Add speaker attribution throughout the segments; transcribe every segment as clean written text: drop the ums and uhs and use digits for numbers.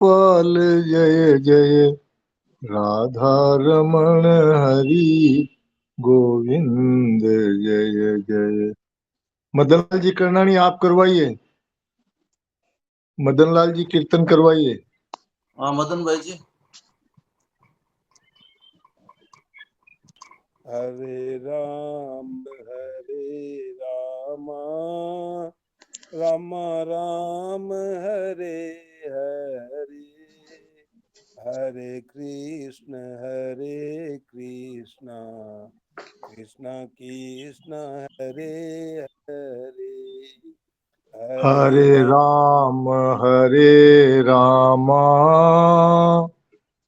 Speaker 1: गोपाल जय जय राधा रमण हरि गोविंद जय जय। मदन लाल जी करनानी आप करवाइए, मदन लाल जी कीर्तन करवाइए।
Speaker 2: हाँ मदन भाई जी।
Speaker 3: हरे राम राम राम हरे हरे, हरे कृष्ण कृष्ण कृष्ण हरे हरे,
Speaker 1: हरे राम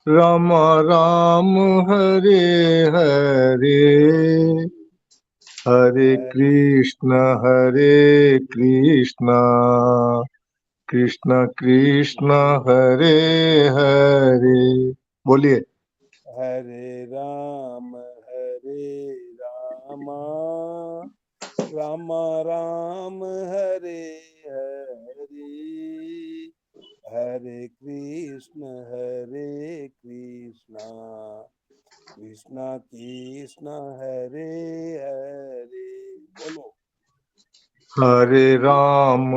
Speaker 1: राम राम हरे हरे, हरे कृष्ण कृष्ण कृष्ण हरे हरे। बोलिए।
Speaker 3: हरे राम राम राम हरे हरे, हरे कृष्ण कृष्ण कृष्ण हरे हरे। बोलो।
Speaker 1: हरे राम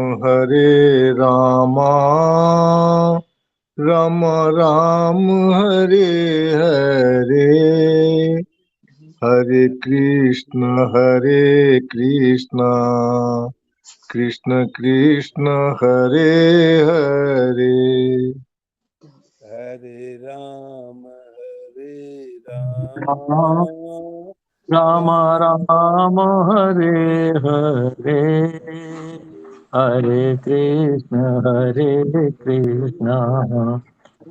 Speaker 1: राम राम हरे हरे, हरे कृष्ण कृष्ण कृष्ण हरे हरे।
Speaker 3: हरे राम
Speaker 4: राम
Speaker 3: राम
Speaker 4: राम हरे हरे, हरे कृष्ण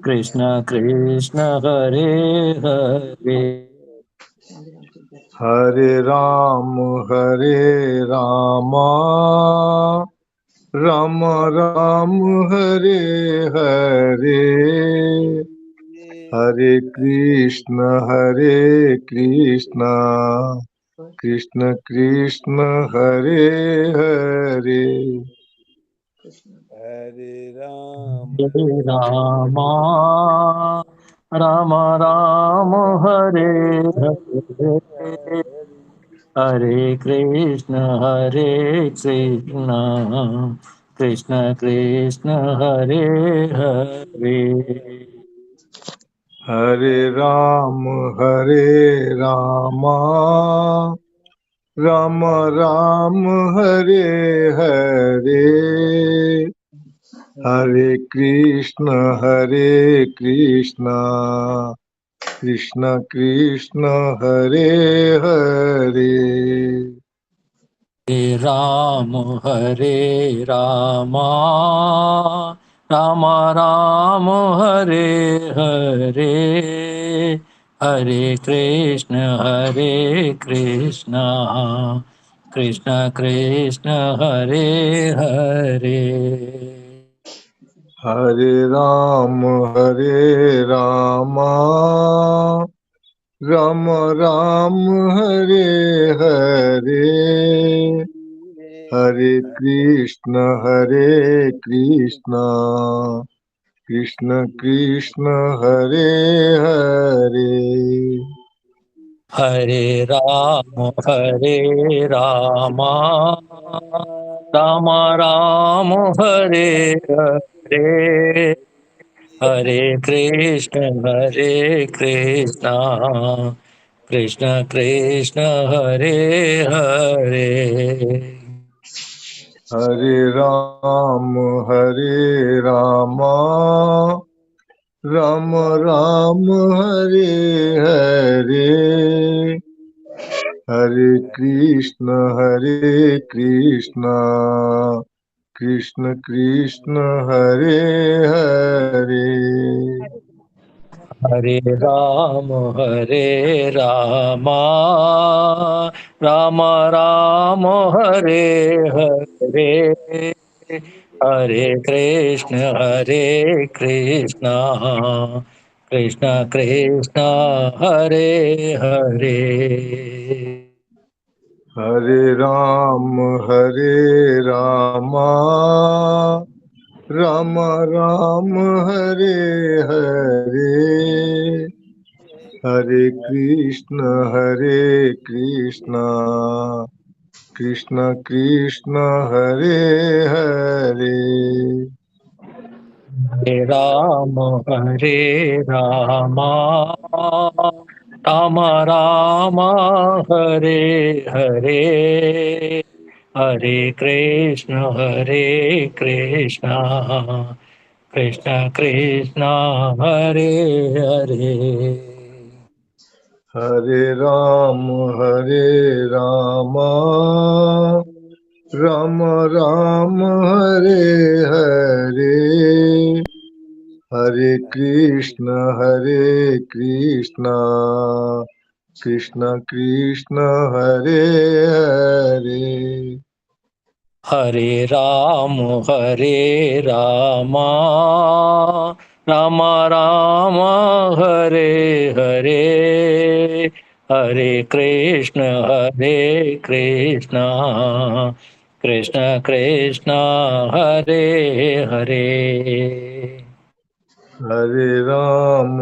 Speaker 4: कृष्ण कृष्ण हरे हरे।
Speaker 1: हरे राम राम राम हरे हरे, हरे कृष्ण कृष्ण कृष्ण हरे हरे।
Speaker 3: हरे राम
Speaker 4: राम राम राम हरे हरे, हरे कृष्ण कृष्ण कृष्ण हरे हरे।
Speaker 1: हरे राम राम राम हरे हरे, हरे कृष्ण कृष्ण कृष्ण हरे हरे।
Speaker 4: हरे राम राम राम हरे हरे, हरे कृष्ण कृष्ण कृष्ण हरे हरे।
Speaker 1: हरे राम राम राम हरे हरे, हरे कृष्ण कृष्ण कृष्ण हरे हरे।
Speaker 4: हरे राम राम राम राम हरे हरे, हरे कृष्ण कृष्ण कृष्ण हरे हरे।
Speaker 1: हरे राम राम राम हरे हरे, हरे कृष्ण कृष्ण कृष्ण हरे हरे।
Speaker 4: हरे राम राम राम हरे हरे, हरे कृष्ण कृष्ण कृष्ण हरे हरे।
Speaker 1: हरे राम राम राम हरे हरे, हरे कृष्ण कृष्ण कृष्ण हरे हरे।
Speaker 4: हरे राम राम राम हरे हरे, हरे कृष्ण कृष्ण कृष्ण हरे हरे।
Speaker 1: हरे राम राम राम हरे हरे, हरे कृष्ण कृष्ण कृष्ण हरे हरे।
Speaker 4: हरे राम राम राम हरे हरे, हरे कृष्ण कृष्ण कृष्ण हरे हरे।
Speaker 1: हरे राम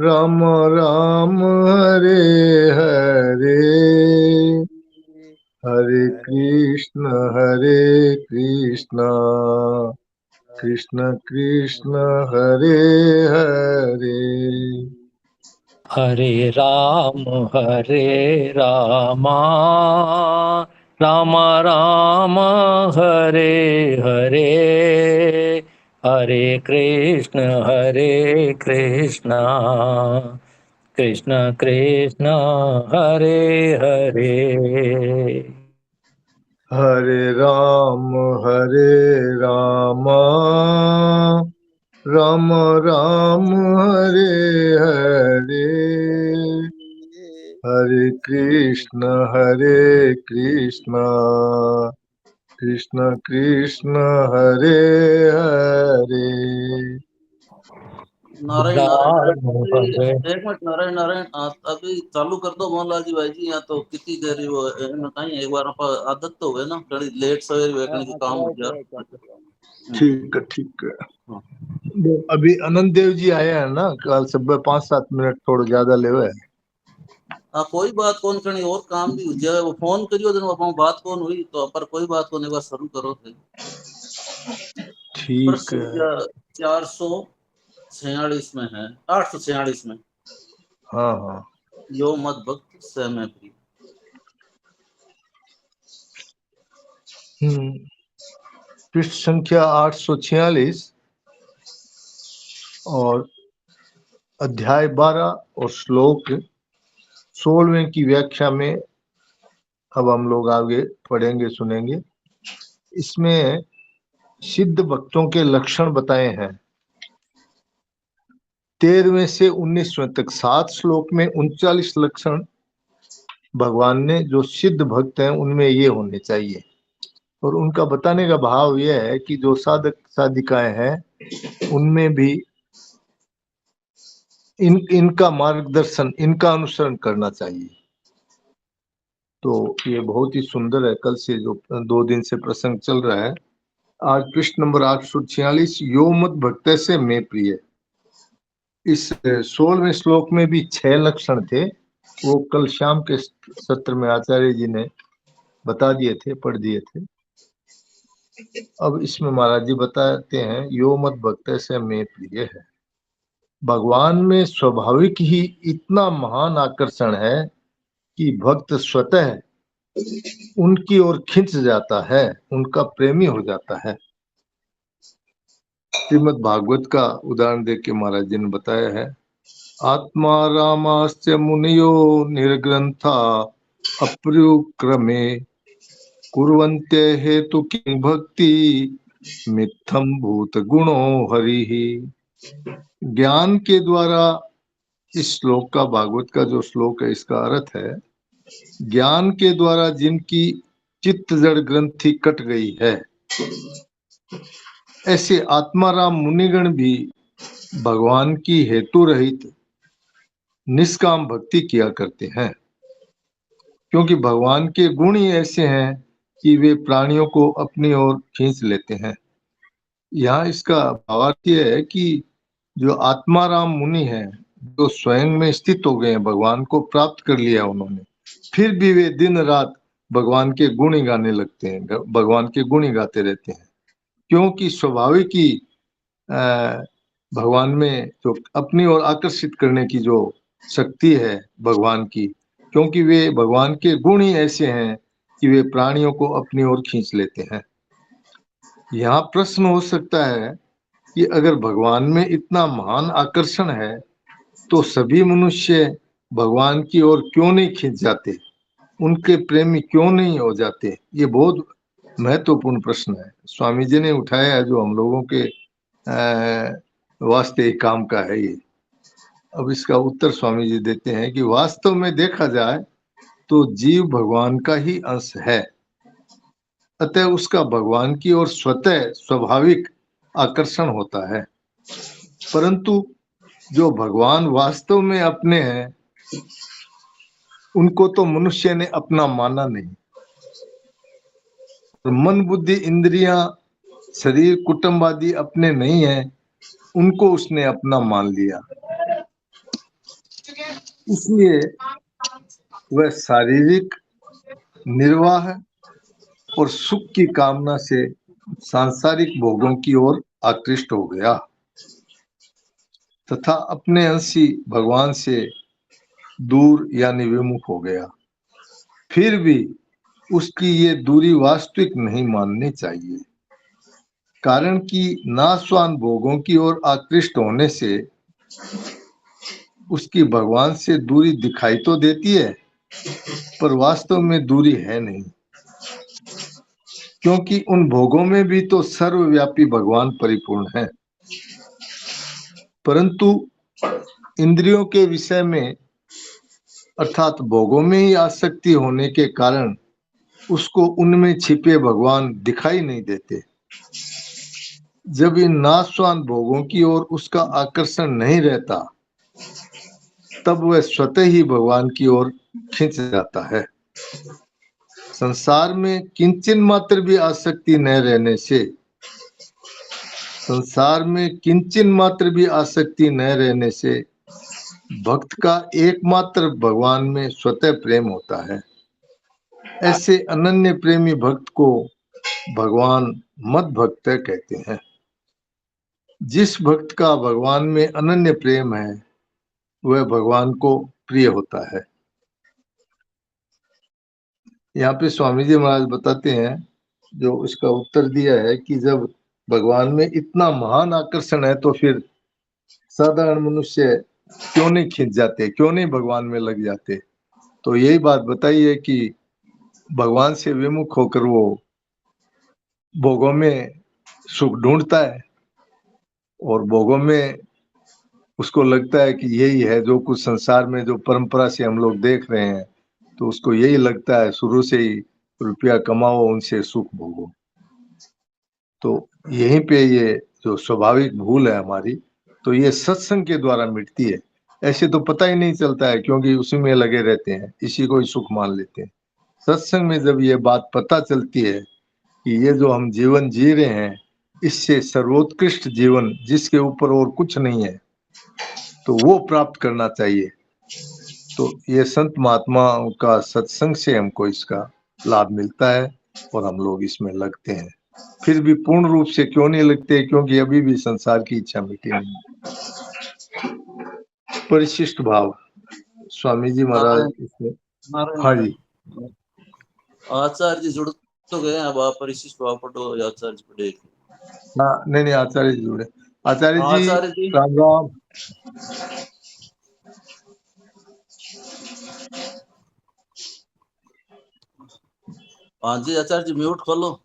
Speaker 1: राम राम हरे हरे, हरे कृष्ण कृष्ण कृष्ण हरे हरे।
Speaker 4: हरे राम राम राम हरे हरे, हरे कृष्ण कृष्ण कृष्ण हरे हरे।
Speaker 1: हरे राम राम राम हरे हरे, हरे कृष्ण कृष्ण कृष्ण हरे हरे।
Speaker 2: नारायण नारायण
Speaker 4: राम
Speaker 2: अभी
Speaker 4: हरे।
Speaker 2: एक मिनट नारायण नारायण अभी चालू कर दो मोहनलाल जी भाई जी, या तो कितनी देरी वो कहीं एक बार आप आदत तो हुए ना कड़ी लेट सवेरे वेकने की काम हो गया।
Speaker 1: ठीक है। वो अभी अनंत देव जी आए हैं ना, कल सुबह 5-7 मिनट थोड़ा ज्यादा ले हुए।
Speaker 2: हाँ कोई बात कौन करनी और काम भी हो जाए, वो फोन करियो दिन वो बात कौन हुई तो पर कोई बात कौन एक बार शुरू करो थे।
Speaker 1: ठीक है।
Speaker 2: प्रश्न 446 में है, 846 में,
Speaker 1: हाँ हाँ।
Speaker 2: यो मत भक्त स में प्रिय।
Speaker 1: पृष्ठ संख्या 846 और अध्याय 12 और श्लोक 16वें की व्याख्या में अब हम लोग आगे पढ़ेंगे सुनेंगे। इसमें सिद्ध भक्तों के लक्षण बताए हैं। 13वें से 19वें तक 7 श्लोक में 39 लक्षण भगवान ने जो सिद्ध भक्त हैं उनमें ये होने चाहिए, और उनका बताने का भाव यह है कि जो साधक साधिकाएं हैं उनमें भी इनका मार्गदर्शन, इनका अनुसरण करना चाहिए। तो ये बहुत ही सुंदर है। कल से जो 2 दिन से प्रसंग चल रहा है, आज पृष्ठ नंबर 846, यो मत भक्त से मैं प्रिय। इस 16वें श्लोक में भी 6 लक्षण थे, वो कल शाम के सत्र में आचार्य जी ने बता दिए थे, पढ़ दिए थे। अब इसमें महाराज जी बताते हैं, यो मत भक्त से मैं प्रिय है। भगवान में स्वाभाविक ही इतना महान आकर्षण है कि भक्त स्वतः उनकी ओर खिंच जाता है, उनका प्रेमी हो जाता है। श्रीमद् भागवत का उदाहरण देख के महाराज जी ने बताया है, आत्मा रामास्य मुनियो निर्ग्रंथा अप्रयुक्रमे कुर्वन्ते हेतु किं भक्ति मित्थम भूत गुणो हरि। ज्ञान के द्वारा, इस श्लोक का, भागवत का जो श्लोक है इसका अर्थ है, ज्ञान के द्वारा जिनकी चित्त जड़ ग्रंथि कट गई है, ऐसे आत्माराम मुनिगण भी भगवान की हेतु रहित निष्काम भक्ति किया करते हैं, क्योंकि भगवान के गुण ही ऐसे हैं कि वे प्राणियों को अपनी ओर खींच लेते हैं। यहाँ इसका भावार्थ यह है कि जो आत्माराम मुनि हैं, जो स्वयं में स्थित हो गए हैं, भगवान को प्राप्त कर लिया उन्होंने, फिर भी वे दिन रात भगवान के गुण ही गाने लगते हैं, भगवान के गुण ही गाते रहते हैं, क्योंकि स्वाभाविक ही भगवान में जो अपनी ओर आकर्षित करने की जो शक्ति है भगवान की, क्योंकि वे भगवान के गुण ही ऐसे हैं कि वे प्राणियों को अपनी ओर खींच लेते हैं। यहाँ प्रश्न हो सकता है कि अगर भगवान में इतना महान आकर्षण है तो सभी मनुष्य भगवान की ओर क्यों नहीं खींच जाते, उनके प्रेमी क्यों नहीं हो जाते? ये बहुत महत्वपूर्ण प्रश्न है, स्वामी जी ने उठाया है, जो हम लोगों के वास्ते काम का है ये। अब इसका उत्तर स्वामी जी देते हैं कि वास्तव में देखा जाए तो जीव भगवान का ही अंश है, अतः उसका भगवान की ओर स्वतः स्वाभाविक आकर्षण होता है। परंतु जो भगवान वास्तव में अपने हैं, उनको तो मनुष्य ने अपना माना नहीं। मन बुद्धि इंद्रियां शरीर कुटुंब आदि अपने नहीं है, उनको उसने अपना मान लिया। इसलिए वह शारीरिक निर्वाह और सुख की कामना से सांसारिक भोगों की ओर आकृष्ट हो गया तथा अपने अंशी भगवान से दूर यानी विमुख हो गया। फिर भी उसकी ये दूरी वास्तविक नहीं माननी चाहिए, कारण कि नाशवान भोगों की ओर आकृष्ट होने से उसकी भगवान से दूरी दिखाई तो देती है, पर वास्तव में दूरी है नहीं, क्योंकि उन भोगों में भी तो सर्वव्यापी भगवान परिपूर्ण है। परंतु इंद्रियों के विषय में अर्थात भोगों में ही आसक्ति होने के कारण उसको उनमें छिपे भगवान दिखाई नहीं देते। जब इन नाशवान भोगों की ओर उसका आकर्षण नहीं रहता, तब वह स्वतः ही भगवान की ओर खिंच जाता है। संसार में किंचन मात्र भी आसक्ति न रहने से, संसार में किंचन मात्र भी आसक्ति न रहने से भक्त का एकमात्र भगवान में स्वतः प्रेम होता है। ऐसे अनन्य प्रेमी भक्त को भगवान मद भक्त कहते हैं। जिस भक्त का भगवान में अनन्य प्रेम है, वह भगवान को प्रिय होता है। यहाँ पे स्वामी जी महाराज बताते हैं, जो इसका उत्तर दिया है कि जब भगवान में इतना महान आकर्षण है तो फिर साधारण मनुष्य क्यों नहीं खींच जाते, क्यों नहीं भगवान में लग जाते? तो यही बात बताई है कि भगवान से विमुख होकर वो भोगों में सुख ढूंढता है और भोगों में उसको लगता है कि यही है जो कुछ संसार में जो परंपरा से हम लोग देख रहे हैं, तो उसको यही लगता है शुरू से ही, रुपया कमाओ उनसे सुख भोगो। तो यहीं पे ये जो स्वाभाविक भूल है हमारी, तो ये सत्संग के द्वारा मिटती है। ऐसे तो पता ही नहीं चलता है, क्योंकि उसी में लगे रहते हैं, इसी को ही सुख मान लेते हैं। सत्संग में जब ये बात पता चलती है कि ये जो हम जीवन जी रहे हैं, इससे सर्वोत्कृष्ट जीवन जिसके ऊपर और कुछ नहीं है, तो वो प्राप्त करना चाहिए। तो ये संत महात्माओं का सत्संग से हमको इसका लाभ मिलता है और हम लोग इसमें लगते हैं। फिर भी पूर्ण रूप से क्यों नहीं लगते? क्योंकि अभी भी संसार की इच्छा मिटी नहीं। परिशिष्ट भाव स्वामी जी महाराज इसमें, हाँ जी,
Speaker 2: आचार्य जी जुड़ तो गए, अब आप परिशिष्ट भाव पढ़ो या आचार्य जी पढ़े?
Speaker 1: हाँ नहीं आचार्य जी जुड़े। आचार्य जी राम राम।
Speaker 2: हाँ जी आचार्य जी म्यूट खोलो।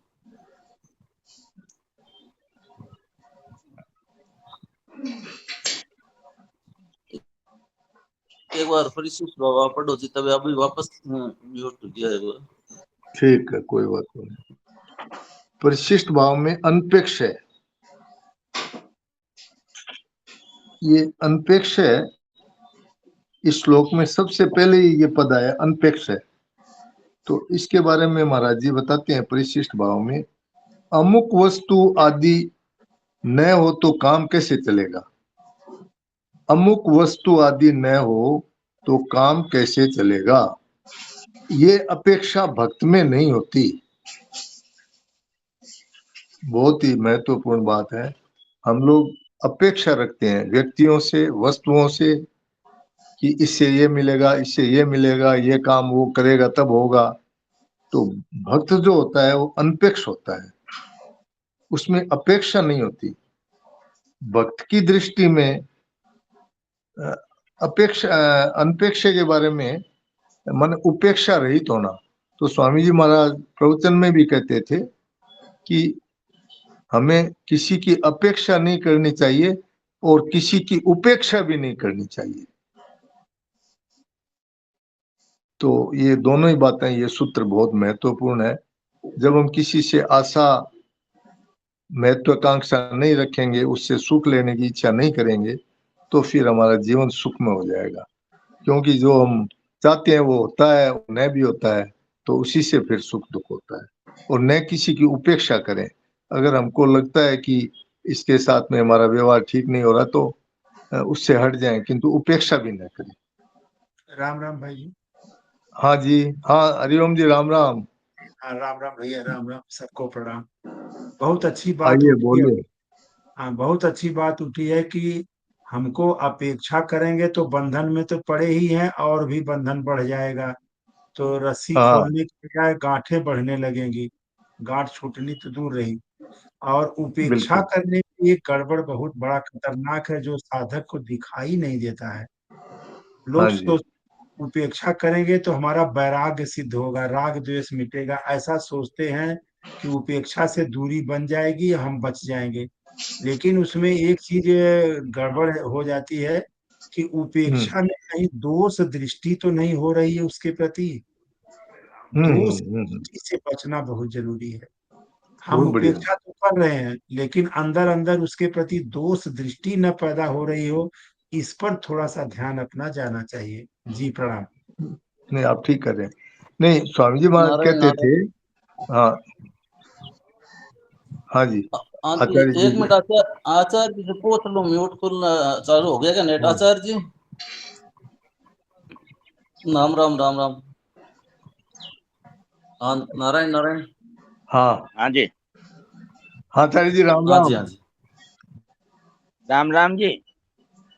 Speaker 2: एक बार परिशिष्ट भाव आप पढ़ो जी, तब अभी वापस म्यूट किया है।
Speaker 1: ठीक है, कोई बात नहीं। परिशिष्ट भाव में अनपेक्ष है, ये अनपेक्ष है। इस श्लोक में सबसे पहले ये पद आया अनपेक्ष है। तो इसके बारे में महाराज जी बताते हैं परिशिष्ट भाव में, अमुक वस्तु आदि न हो तो काम कैसे चलेगा। अमुक वस्तु आदि न हो तो काम कैसे चलेगा, ये अपेक्षा भक्त में नहीं होती। बहुत ही महत्वपूर्ण बात है। हम लोग अपेक्षा रखते हैं व्यक्तियों से, वस्तुओं से, कि इससे ये मिलेगा, इससे ये मिलेगा, ये काम वो करेगा तब होगा। तो भक्त जो होता है वो अनपेक्ष होता है, उसमें अपेक्षा नहीं होती। भक्त की दृष्टि में अनपेक्षा के बारे में मन उपेक्षा रहित होना। तो स्वामी जी महाराज प्रवचन में भी कहते थे कि हमें किसी की अपेक्षा नहीं करनी चाहिए और किसी की उपेक्षा भी नहीं करनी चाहिए। तो ये दोनों ही बातें, ये सूत्र बहुत महत्वपूर्ण है। जब हम किसी से आशा महत्वाकांक्षा नहीं रखेंगे, उससे सुख लेने की इच्छा नहीं करेंगे, तो फिर हमारा जीवन सुखमय हो जाएगा। क्योंकि जो हम चाहते हैं वो होता है, न भी होता है, तो उसी से फिर सुख दुख होता है। और न किसी की उपेक्षा करें। अगर हमको लगता है कि इसके साथ में हमारा व्यवहार ठीक नहीं हो रहा तो उससे हट जाएं, किंतु उपेक्षा भी न करें।
Speaker 5: राम राम भाई जी।
Speaker 1: हाँ जी, हाँ, हरिओम जी, राम राम।
Speaker 5: हाँ राम राम भैया, राम राम, सबको प्रणाम। बहुत अच्छी बात
Speaker 1: आइए
Speaker 5: उठी है।
Speaker 1: बोलिए।
Speaker 5: हाँ, बहुत अच्छी बात उठी है कि हमको अपेक्षा करेंगे तो बंधन में तो पड़े ही हैं, और भी बंधन बढ़ जाएगा। तो रस्सी
Speaker 1: हाँ,
Speaker 5: खोलने की बजाय गांठें बढ़ने लगेंगी, गांठ छूटनी तो दूर रही। और उपेक्षा
Speaker 1: बिल्कुल।
Speaker 5: करने की एक गड़बड़ बहुत बड़ा खतरनाक है, जो साधक को दिखाई नहीं देता है।
Speaker 1: हाँ
Speaker 5: लोग
Speaker 1: जी।
Speaker 5: उपेक्षा करेंगे तो हमारा वैराग्य सिद्ध होगा, राग द्वेष मिटेगा, ऐसा सोचते हैं कि उपेक्षा से दूरी बन जाएगी, हम बच जाएंगे। लेकिन उसमें एक चीज गड़बड़ हो जाती है कि उपेक्षा में कहीं दोष दृष्टि तो नहीं हो रही है उसके प्रति। दोष दृष्टि से बचना बहुत जरूरी है। हम
Speaker 1: बहुत बढ़िया।
Speaker 5: उपेक्षा तो कर रहे हैं, लेकिन अंदर अंदर उसके प्रति दोष दृष्टि न पैदा हो रही हो, इस पर थोड़ा सा ध्यान अपना जाना चाहिए। जी प्रणाम।
Speaker 1: नहीं, आप ठीक कर रहे हैं। नहीं, स्वामी जी महाराज
Speaker 2: नारायण
Speaker 1: कहते थे।
Speaker 2: नारायण।
Speaker 1: हाँ, हाँ जी,
Speaker 2: हाँ जी,
Speaker 1: आचार्य जी।
Speaker 2: एक मिनट आचार्य जी से पूछ लो, म्यूट खुलना चालू हो गया क्या नेट?
Speaker 1: हाँ।
Speaker 2: आचार्य जी, राम राम, राम राम। हाँ, नारायण नारायण।
Speaker 1: हाँ,
Speaker 6: हाँ जी,
Speaker 1: हाँ आचार्य जी, राम
Speaker 2: हाँ जी,
Speaker 1: राम।
Speaker 2: हाँ जी।
Speaker 6: राम राम जी।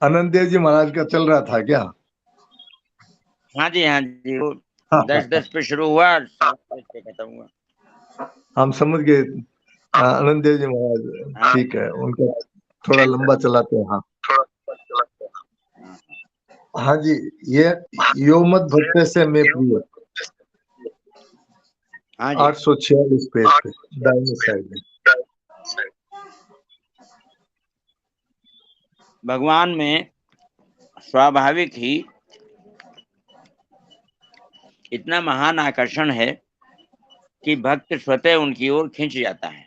Speaker 1: अनंत देव जी महाराज का चल रहा था क्या?
Speaker 6: हाँ जी, हाँ जी, वो
Speaker 1: हाँ,
Speaker 6: 10:10 पे शुरू हुआ, 7:10 पे खत्म हुआ।
Speaker 1: हम समझ गए। अनंत देव जी महाराज
Speaker 6: हाँ
Speaker 1: ठीक है, उनका थोड़ा लंबा चलाते हैं। हाँ, हाँ जी, ये यो मत भक्त से मैं प्रिय,
Speaker 6: हाँ जी।
Speaker 1: 846 पेज पे दाहिने साइड में।
Speaker 6: भगवान में स्वाभाविक ही इतना महान आकर्षण है कि भक्त स्वतः उनकी ओर खिंच जाता है,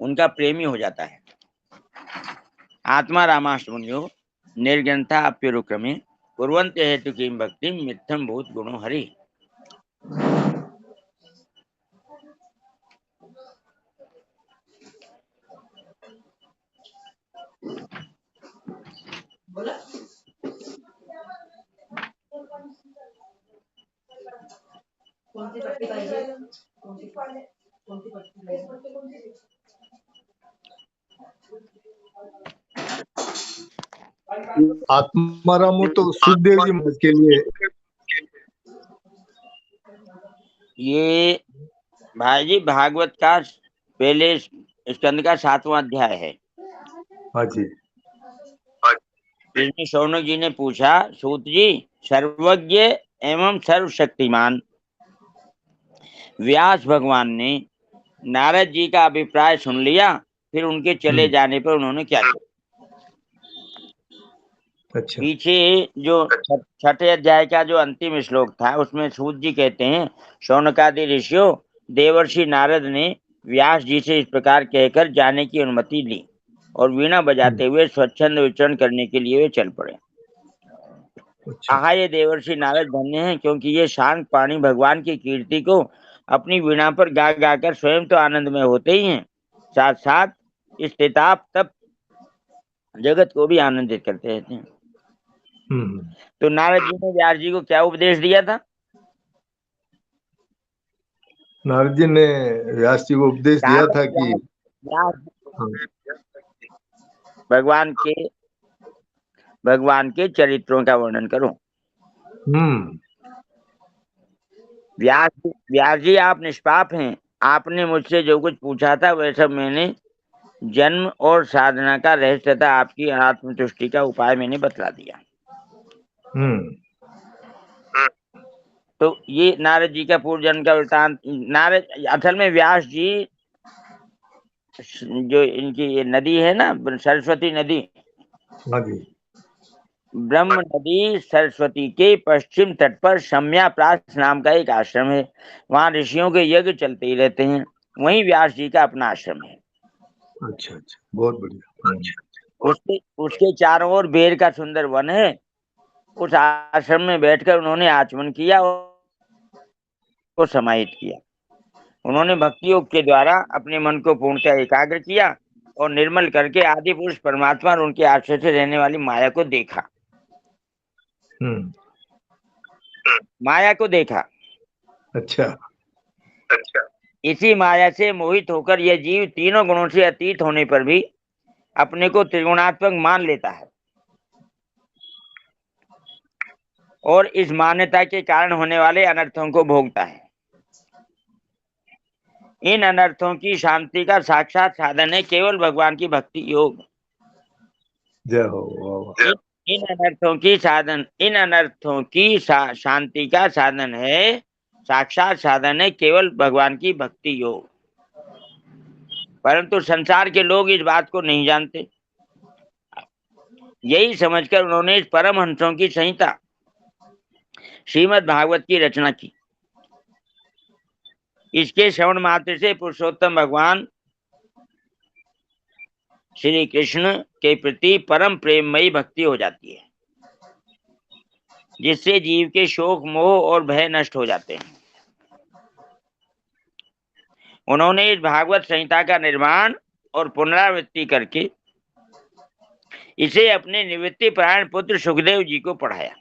Speaker 6: उनका प्रेमी हो जाता है। आत्मा रामाष्टमुनियो निर्ग्रंथा अप्युरुक्रमे कुर्वन्ते हेतु किं भक्ति मिथ्यम भूत गुणो हरि।
Speaker 1: आत्माराम हो तो सुखदेव जी महाराज के लिए।
Speaker 6: ये भाई जी भागवत का पहले स्कंद का 7वां अध्याय है।
Speaker 1: हाँ जी।
Speaker 6: इसमें शौनक जी ने पूछा, सूत जी, सर्वज्ञ एवं सर्वशक्तिमान व्यास भगवान ने नारद जी का अभिप्राय सुन लिया, फिर उनके चले जाने पर उन्होंने क्या किया?
Speaker 1: अच्छा।
Speaker 6: पीछे जो 6ठे अध्याय का जो अंतिम श्लोक था उसमें सूत जी कहते हैं, शौनकादि ऋषियों, देवर्षि नारद ने व्यास जी से इस प्रकार कहकर जाने की अनुमति ली और वीणा बजाते हुए स्वच्छंद विचरण करने के लिए वे चल पड़े।
Speaker 1: अच्छा
Speaker 6: आहा ये देवर्षि नारद धन्य हैं, क्योंकि ये शांत प्राणी भगवान की कीर्ति को अपनी वीणा पर गा गा कर स्वयं तो आनंद में होते ही हैं, साथ साथ इस ताप तप जगत को भी आनंदित करते रहते हैं।
Speaker 1: हम्म।
Speaker 6: तो नारद जी ने व्यास जी को क्या उपदेश दिया था?
Speaker 1: नारद जी ने व्यास जी को उपदेश दिया था कि
Speaker 6: व्यास
Speaker 1: हाँ,
Speaker 6: भगवान के चरित्रों का वर्णन करो।
Speaker 1: हम्म,
Speaker 6: व्यास जी आप निष्पाप हैं, आपने मुझसे जो कुछ पूछा था वह सब मैंने जन्म और साधना का रहस्य तथा आपकी आत्मतुष्टि का उपाय मैंने बतला दिया।
Speaker 1: हम्म,
Speaker 6: तो ये नारद जी का पूर्व जन्म का वृत्तांत। नारद असल में व्यास जी जो इनकी ये नदी है ना, सरस्वती नदी,
Speaker 1: हाँ जी,
Speaker 6: ब्रह्म नदी सरस्वती के पश्चिम तट पर शम्याप्रास नाम का एक आश्रम है। वहां ऋषियों के यज्ञ चलते ही रहते हैं। वहीं व्यास जी का अपना आश्रम है।
Speaker 1: अच्छा अच्छा, बहुत बढ़िया।
Speaker 6: उसके चारों ओर बेर का सुंदर वन है। उस आश्रम में बैठकर उन्होंने आचमन किया और समाहित किया। उन्होंने भक्ति योग के द्वारा अपने मन को पूर्णतः एकाग्र किया और निर्मल करके आदि पुरुष परमात्मा और उनके आश्रय से रहने वाली माया को देखा। माया को देखा।
Speaker 1: अच्छा,
Speaker 6: इसी माया से मोहित होकर यह जीव तीनों गुणों से अतीत होने पर भी अपने को त्रिगुणात्मक मान लेता है और इस मान्यता के कारण होने वाले अनर्थों को भोगता है। इन अनर्थों की शांति का साक्षात साधन है केवल भगवान की भक्ति योग।
Speaker 1: जय हो, वाह वाह।
Speaker 6: इन अनर्थों की शांति का साधन है, साक्षात साधन है केवल भगवान की भक्ति योग। परंतु संसार के लोग इस बात को नहीं जानते। यही समझकर उन्होंने इस परमहंसों की संहिता श्रीमद् भागवत की रचना की। इसके श्रवण मात्र से पुरुषोत्तम भगवान श्री कृष्ण के प्रति परम प्रेममयी भक्ति हो जाती है, जिससे जीव के शोक मोह और भय नष्ट हो जाते हैं। उन्होंने इस भागवत संहिता का निर्माण और पुनरावृत्ति करके इसे अपने निवृत्ति परायण पुत्र सुखदेव जी को पढ़ाया।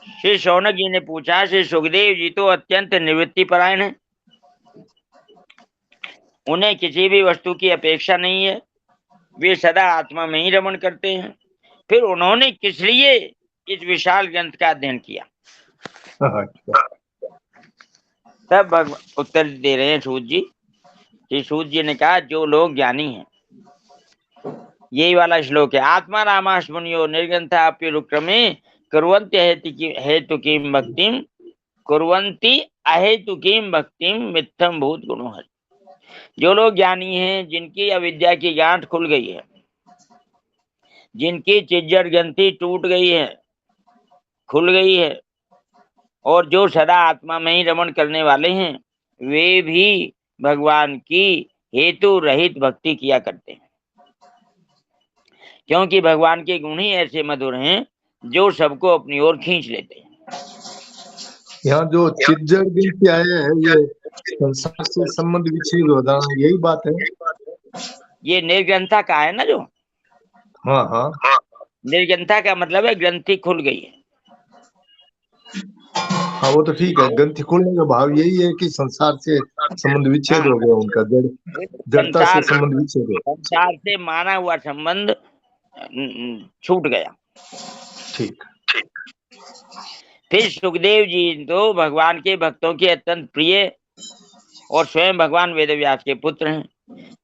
Speaker 6: श्री शौनक जी ने पूछा, श्री सुखदेव जी तो अत्यंत निवृत्ति परायण है, उन्हें किसी भी वस्तु की अपेक्षा नहीं है, वे सदा आत्मा में ही रमण करते हैं, फिर उन्होंने किस लिए इस विशाल ग्रंथ का अध्ययन किया? तब उत्तर दे रहे हैं सूत जी। श्री सूत जी ने कहा, जो लोग ज्ञानी हैं, यही वाला श्लोक है, आत्मा रामाश मुनियो निर्ग्रंथा अप्युरुक्रमे कुर्वन्ति हेतुकीं भक्तिं कुर्वन्ति अहेतुकीं भक्तिं मिथ्यम भूत गुणो हरि। जो लोग ज्ञानी हैं, जिनकी अविद्या की गांठ खुल गई है, जिनकी चिज्जड़ ग्रंथि टूट गई है, खुल गई है, और जो सदा आत्मा में ही रमण करने वाले हैं, वे भी भगवान की हेतु रहित भक्ति किया करते हैं, क्योंकि भगवान के गुण ही ऐसे मधुर हैं जो सबको अपनी ओर खींच लेते हैं।
Speaker 1: यहाँ जो चिज्जड़ गिनती आया है, ये संसार से संबंध विच्छेद हो जाना, यही बात है।
Speaker 6: ये निर्ग्रंथा का है ना, जो
Speaker 1: हाँ हाँ,
Speaker 6: निर्ग्रंथा का मतलब है ग्रंथि खुल गई है।
Speaker 1: हाँ वो तो ठीक है, ग्रंथि खुलने का भाव यही है कि संसार से संबंध विच्छेद हो गया, उनका जड़ता से संबंध विच्छेद हो,
Speaker 6: संसार से माना हुआ संबंध छूट गया।
Speaker 1: ठीक।
Speaker 6: फिर सुखदेव जी तो भगवान के भक्तों के अत्यंत प्रिय और स्वयं भगवान वेदव्यास के पुत्र हैं।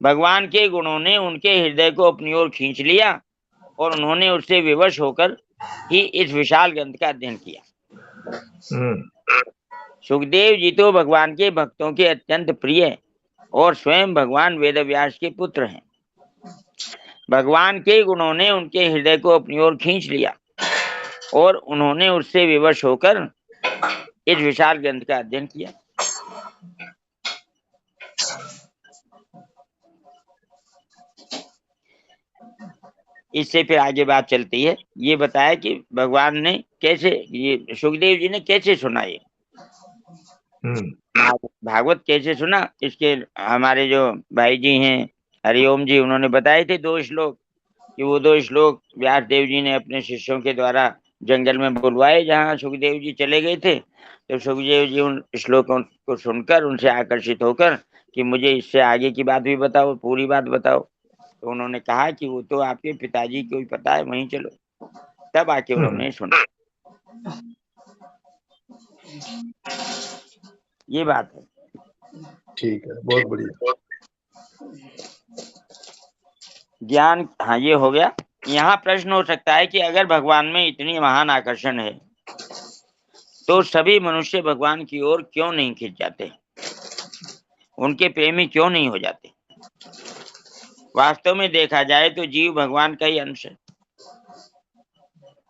Speaker 6: भगवान के गुणों ने उनके हृदय को अपनी ओर खींच लिया और उन्होंने उससे विवश होकर ही इस विशाल ग्रंथ का अध्ययन किया। सुखदेव जी तो भगवान के भक्तों के अत्यंत प्रिय और स्वयं भगवान वेदव्यास के पुत्र हैं। भगवान के गुणों ने उनके हृदय को अपनी ओर खींच लिया और उन्होंने उससे विवश होकर इस विशाल ग्रंथ का अध्ययन किया। इससे फिर आगे बात चलती है। ये बताया कि भगवान ने कैसे, ये सुखदेव जी ने कैसे सुना, ये भागवत कैसे सुना, इसके हमारे जो भाई जी हैं हरिओम जी, उन्होंने बताए थे 2 श्लोक, कि वो 2 श्लोक व्यास देव जी ने अपने शिष्यों के द्वारा जंगल में बुलवाए, जहाँ सुखदेव जी चले गए थे। तो सुखदेव जी उन श्लोकों को सुनकर उनसे आकर्षित होकर कि मुझे इससे आगे की बात भी बताओ, पूरी बात बताओ। तो उन्होंने कहा कि वो तो आपके पिताजी को ही पता है, वहीं चलो। तब आके उन्होंने सुना। ये बात है।
Speaker 1: ठीक है, बहुत बढ़िया।
Speaker 6: ज्ञान, हाँ ये हो गया। यहाँ प्रश्न हो सकता है कि अगर भगवान में इतनी महान आकर्षण है तो सभी मनुष्य भगवान की ओर क्यों नहीं खिंच जाते, उनके प्रेमी क्यों नहीं हो जाते। वास्तव में देखा जाए तो जीव भगवान का ही अंश है,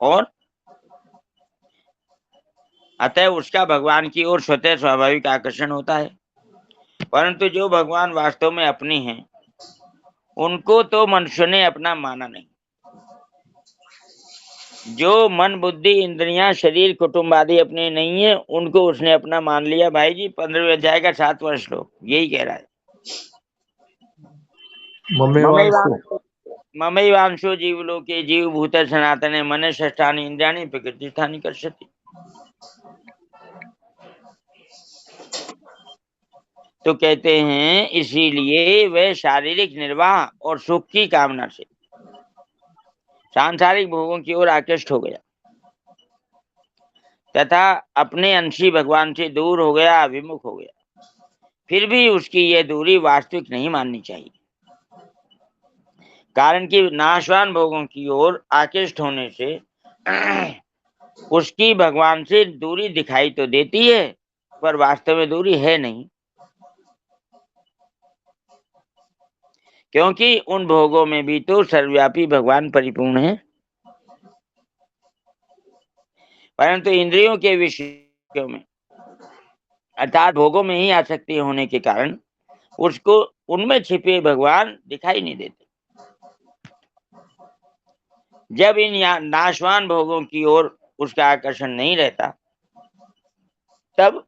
Speaker 6: और अतः उसका भगवान की ओर स्वतः स्वाभाविक आकर्षण होता है। परंतु जो भगवान वास्तव में अपनी हैं, उनको तो मनुष्य ने अपना माना नहीं। जो मन बुद्धि इंद्रियां शरीर कुटुंब आदि अपने नहीं है, उनको उसने अपना मान लिया। भाई जी 15वें अध्याय का 7वां श्लोक यही कह रहा है। ममैवांशो जीवलोके जीवभूत सनातने मन षष्ठानि इंद्रियाणि प्रकृतिस्थानि कर्षति। तो कहते हैं इसीलिए वह शारीरिक निर्वाह और सुख की कामना से सांसारिक भोगों की ओर आकृष्ट हो गया तथा अपने अंशी भगवान से दूर हो गया, विमुख हो गया। फिर भी उसकी यह दूरी वास्तविक नहीं माननी चाहिए, कारण कि नाशवान भोगों की ओर आकृष्ट होने से उसकी भगवान से दूरी दिखाई तो देती है, पर वास्तव में दूरी है नहीं, क्योंकि उन भोगों में भी तो सर्वव्यापी भगवान परिपूर्ण है। परंतु इंद्रियों के विषयों में अर्थात भोगों में ही आसक्ति होने के कारण उसको उनमें छिपे भगवान दिखाई नहीं देते। जब इन नाशवान भोगों की ओर उसका आकर्षण नहीं रहता, तब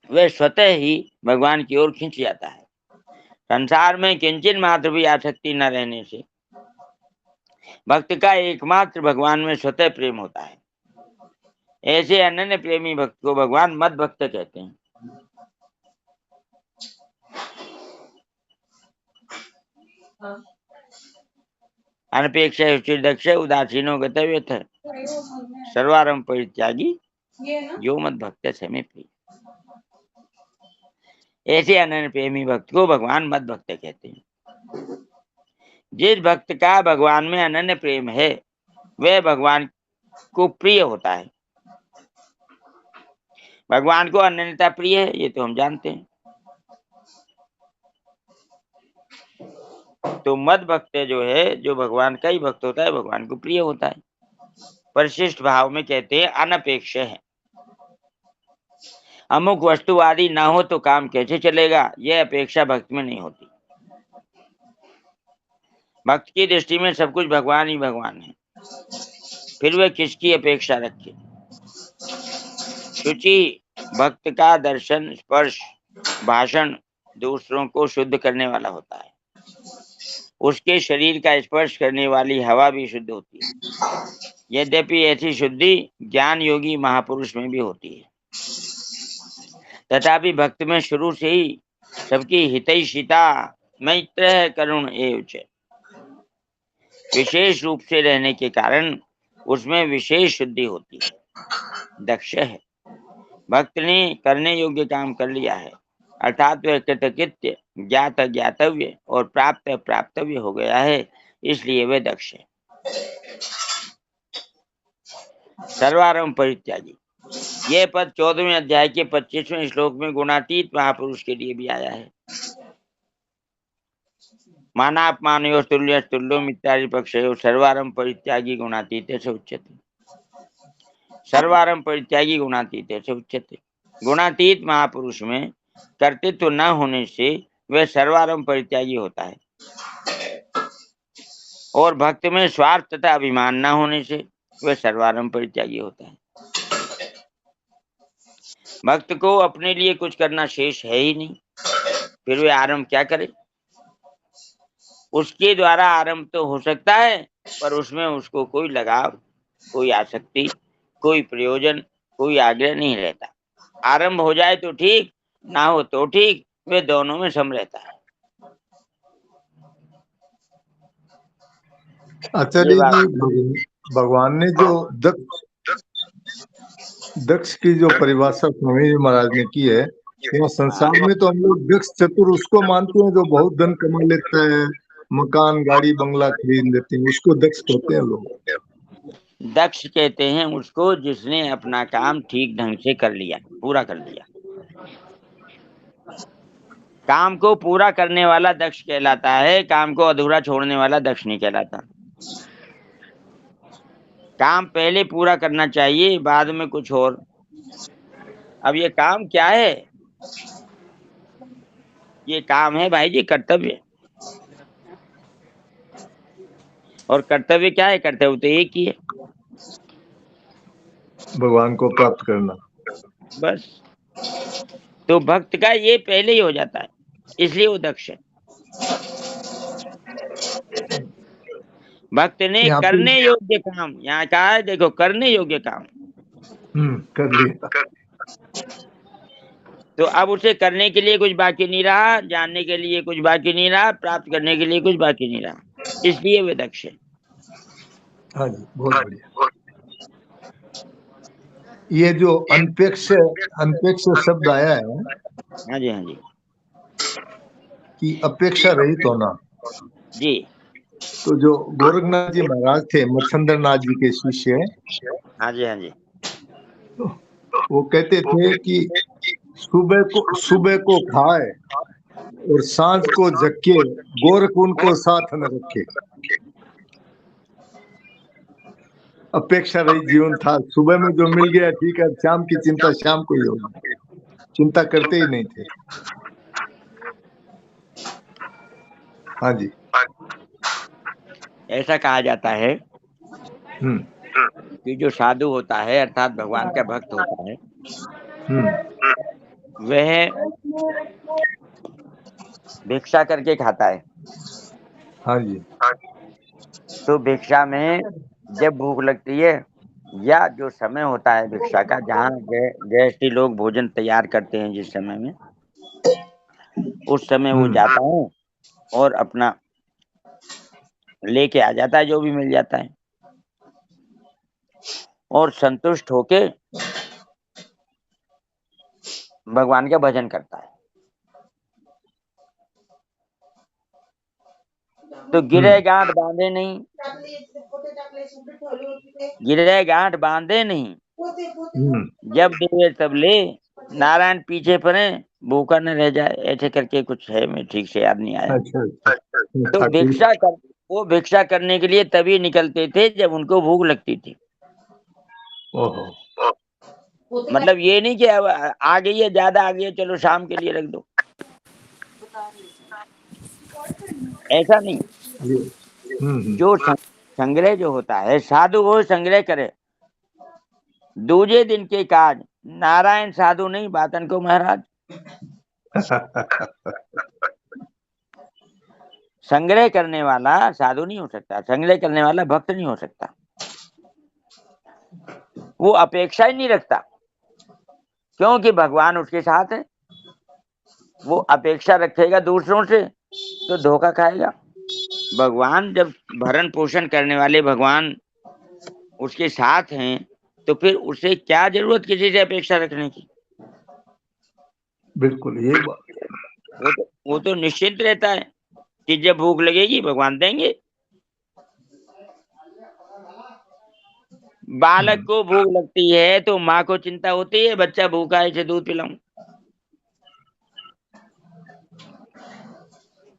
Speaker 6: वह स्वतः ही भगवान की ओर खिंच जाता है। संसार में किंचित मात्र भी आसक्ति न रहने से भक्त का एकमात्र भगवान में स्वतः प्रेम होता है। ऐसे अनन्य प्रेमी भक्त को भगवान मद भक्त कहते हैं। अनपेक्ष दक्ष उदासीनो गतव्यथ सर्वारंभ परित्यागी जो मद भक्त से में प्रिय। ऐसे अनन्य प्रेमी भक्त को भगवान मद भक्त कहते हैं। जिस भक्त का भगवान में अनन्य प्रेम है वह भगवान को प्रिय होता है। भगवान को अनन्यता प्रिय है, ये तो हम जानते हैं। तो मद भक्त जो है, जो भगवान का ही भक्त होता है, भगवान को प्रिय होता है। परिशिष्ट भाव में कहते हैं अनपेक्ष है। अमुक वस्तु आदि ना हो तो काम कैसे चलेगा, यह अपेक्षा भक्त में नहीं होती। भक्त की दृष्टि में सब कुछ भगवान ही भगवान है, फिर वह किसकी अपेक्षा रखे। शुचि भक्त का दर्शन, स्पर्श, भाषण दूसरों को शुद्ध करने वाला होता है। उसके शरीर का स्पर्श करने वाली हवा भी शुद्ध होती है। यद्यपि ऐसी शुद्धि ज्ञान योगी महापुरुष में भी होती है, तथापि भक्त में शुरू से ही सबकी हितैषिता, मैत्र, करुण एवं विशेष रूप से रहने के कारण उसमें विशेष शुद्धि होती है। दक्ष है, भक्त ने करने योग्य काम कर लिया है, अर्थात वह कृतकृत्य, ज्ञात ज्ञातव्य और प्राप्त प्राप्तव्य हो गया है, इसलिए वह दक्ष है। सर्वारंभ परित्यागी, यह पद 14वें अध्याय के 25वें श्लोक में गुणातीत महापुरुष के लिए भी आया है। मानापमानयोः तुल्यः तुल्यो मित्रादि पक्षयोः सर्वारंभ परित्यागी गुणातीत से उच्यते। सर्वारंभ परित्यागी गुणातीत से उच्यते। गुणातीत महापुरुष में कर्तृत्व न होने से वह सर्वारंभ परित्यागी होता है। और भक्त में स्वार्थ तथा अभिमान न होने से वह सर्वारंभ परित्यागी होता है। भक्त को अपने लिए कुछ करना शेष है ही नहीं, फिर वे आरंभ क्या करे। उसके द्वारा आरंभ तो हो सकता है, पर उसमें उसको कोई लगाव, कोई आसक्ति, कोई प्रयोजन, कोई आग्रह नहीं रहता। आरंभ हो जाए तो ठीक, ना हो तो ठीक, वे दोनों में सम रहता है।
Speaker 1: आचार्य जी, भगवान ने जो दक्ष की जो परिभाषा स्वामी जी महाराज ने की है, वो संसार में तो हम लोग दक्ष चतुर उसको मानते हैं जो बहुत धन कमा लेता है, मकान गाड़ी बंगला खरीद लेते हैं, उसको दक्ष कहते हैं लोग।
Speaker 6: दक्ष कहते हैं उसको जिसने अपना काम ठीक ढंग से कर लिया, पूरा कर लिया। काम को पूरा करने वाला दक्ष कहलाता है, काम को अधूरा छोड़ने वाला दक्ष नहीं कहलाता। काम पहले पूरा करना चाहिए, बाद में कुछ और। अब ये काम क्या है? ये काम है भाई जी कर्तव्य। और कर्तव्य क्या है? कर्तव्य तो एक ही है,
Speaker 1: भगवान को प्राप्त करना।
Speaker 6: बस। तो भक्त का ये पहले ही हो जाता है, इसलिए वो दक्ष है। भक्त ने करने योग्य काम, यहाँ कहा है देखो, करने योग्य काम
Speaker 1: कर लिया।
Speaker 6: तो अब उसे करने के लिए कुछ बाकी नहीं रहा, जानने के लिए कुछ बाकी नहीं रहा, प्राप्त करने के लिए कुछ बाकी नहीं रहा, इसलिए वे दक्ष है।
Speaker 1: हाँ जी, बहुत बढ़िया। ये जो अनपेक्ष शब्द आया है,
Speaker 6: हाँ जी, हाँ जी,
Speaker 1: कि अपेक्षा रहित होना
Speaker 6: जी।
Speaker 1: तो जो गोरखनाथ जी महाराज थे, मच्छंद्र नाथ जी के शिष्य,
Speaker 6: हाँ जी, हाँ जी,
Speaker 1: वो कहते थे कि सुबह को खाए और सांझ को झक्के, गोरख उनको साथ न रखे। अपेक्षा रहित जीवन था, सुबह में जो मिल गया ठीक है, शाम की चिंता शाम को ही होगी, चिंता करते ही नहीं थे। हाँ जी,
Speaker 6: ऐसा कहा जाता है कि जो साधु होता है अर्थात भगवान का भक्त होता है, वह भिक्षा करके खाता है।
Speaker 1: हाँ जी।
Speaker 6: तो भिक्षा में जब भूख लगती है या जो समय होता है भिक्षा का, जहाँ गृहस्थी लोग भोजन तैयार करते हैं जिस समय में, उस समय वो जाता है और अपना लेके आ जाता है जो भी मिल जाता है, और संतुष्ट होके भगवान का भजन करता है। तो गिरे गांठ बांधे नहीं, गिरे गांठ बांधे नहीं, जब देवे तब ले, नारायण पीछे पड़े, भूखा न रह जाए, ऐसे करके कुछ है, मैं ठीक से याद नहीं आया। तो वो भिक्षा करने के लिए तभी निकलते थे जब उनको भूख लगती थी। मतलब ये नहीं कि अब आ गई है, ज्यादा आ गई है, चलो शाम के लिए रख दो, ऐसा नहीं। जो संग्रह जो होता है, साधु वो संग्रह करे। दूजे दिन के काज, नारायण साधु नहीं बातन को महाराज। संग्रह करने वाला साधु नहीं हो सकता, संग्रह करने वाला भक्त नहीं हो सकता। वो अपेक्षा ही नहीं रखता, क्योंकि भगवान उसके साथ है। वो अपेक्षा रखेगा दूसरों से तो धोखा खाएगा। भगवान जब भरण पोषण करने वाले भगवान उसके साथ हैं, तो फिर उसे क्या जरूरत किसी से अपेक्षा रखने की।
Speaker 1: बिल्कुल ये बात,
Speaker 6: वो तो निश्चिंत रहता है कि जब भूख लगेगी भगवान देंगे। बालक को भूख लगती है तो माँ को चिंता होती है, बच्चा भूखा है इसे दूध पिलाऊं।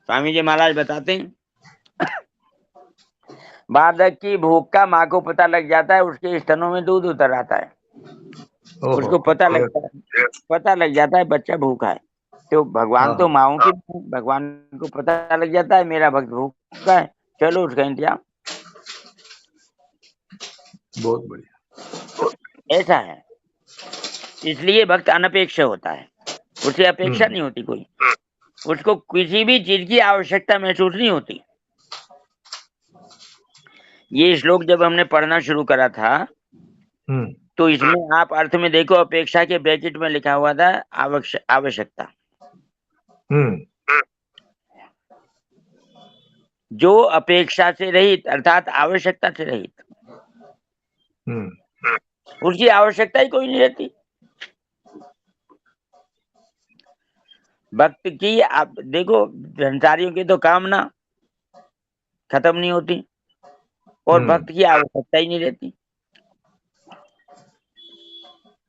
Speaker 6: स्वामी जी महाराज बताते हैं, बालक की भूख का माँ को पता लग जाता है, उसके स्तनों में दूध उतर आता है, उसको पता लग जाता है बच्चा भूखा है। तो भगवान तो माओं की, भगवान को पता लग जाता है मेरा भक्त भूखा है, चलो उसका इंतजाम।
Speaker 1: बहुत बढ़िया।
Speaker 6: ऐसा है, इसलिए भक्त अनपेक्ष होता है, उसे अपेक्षा नहीं होती कोई, उसको किसी भी चीज की आवश्यकता महसूस नहीं होती। ये श्लोक जब हमने पढ़ना शुरू करा था तो इसमें आप अर्थ में देखो, अपेक्षा के ब्रैकेट में लिखा हुआ था आवश्यकता। जो अपेक्षा से रहित अर्थात आवश्यकता से रहित, उसकी आवश्यकता ही कोई नहीं रहती। भक्त की आप देखो, संसारियों की तो कामना खत्म नहीं होती और भक्त की आवश्यकता ही नहीं रहती,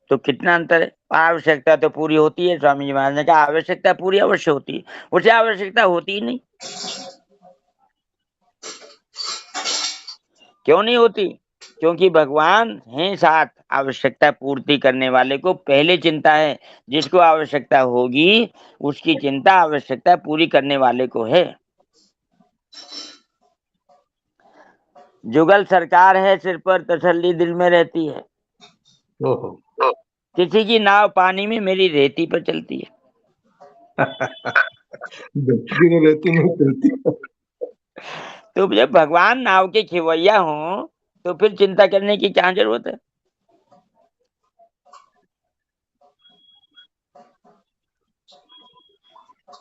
Speaker 6: तो कितना अंतर है। आवश्यकता तो पूरी होती है, स्वामी जी महाराज ने कहा आवश्यकता पूरी अवश्य होती है, उसे आवश्यकता होती ही नहीं। क्यों नहीं होती? क्योंकि भगवान हैं साथ, आवश्यकता पूर्ति करने वाले को पहले चिंता है, जिसको आवश्यकता होगी उसकी चिंता आवश्यकता पूरी करने वाले को है। जुगल सरकार है सिर पर, तसल्ली दिल में रहती है।
Speaker 1: ओहो।
Speaker 6: किसी की नाव पानी में, मेरी रेती पर चलती है।
Speaker 1: रेती में चलती है।
Speaker 6: तो जब भगवान नाव के खिवैया हो तो फिर चिंता करने की क्या जरूरत है?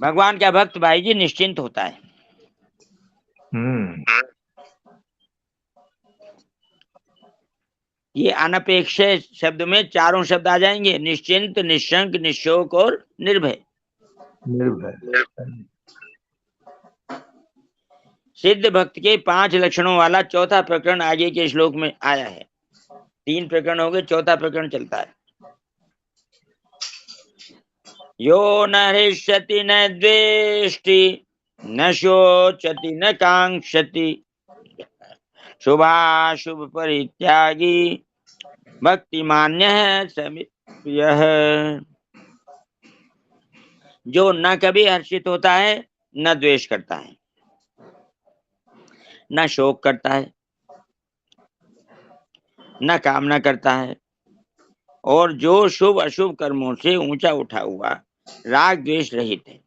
Speaker 6: भगवान का भक्त भाई जी निश्चिंत होता है। ये अनपेक्ष शब्द में चारों शब्द आ जाएंगे, निश्चिंत, निशंक, निशोक और निर्भय। सिद्ध भक्त के 5 लक्षणों वाला चौथा प्रकरण आगे के श्लोक में आया है। 3 प्रकरण हो गए, चौथा प्रकरण चलता है। यो न हृष्यति न द्वेष्टि न शोचति न कांक्षति शुभाशुभ परित्यागी भक्तिमान्य है समिप्रियः। जो न कभी हर्षित होता है, न द्वेष करता है, न शोक करता है, न कामना करता है, और जो शुभ अशुभ कर्मों से ऊंचा उठा हुआ राग द्वेष रहित है,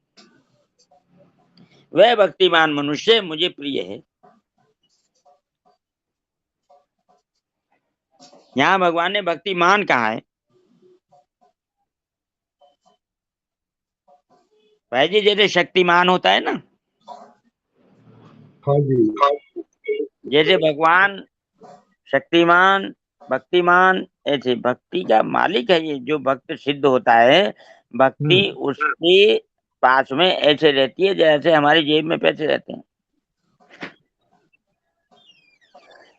Speaker 6: वह भक्तिमान मनुष्य मुझे प्रिय है। यहाँ भगवान ने भक्तिमान कहा है। भाई जी जैसे शक्तिमान होता है ना,
Speaker 1: हाँ जी,
Speaker 6: जैसे भगवान शक्तिमान भक्तिमान, ऐसे भक्ति का मालिक है ये। जो भक्त सिद्ध होता है, भक्ति उसके पास में ऐसे रहती है जैसे हमारी जेब में पैसे रहते हैं।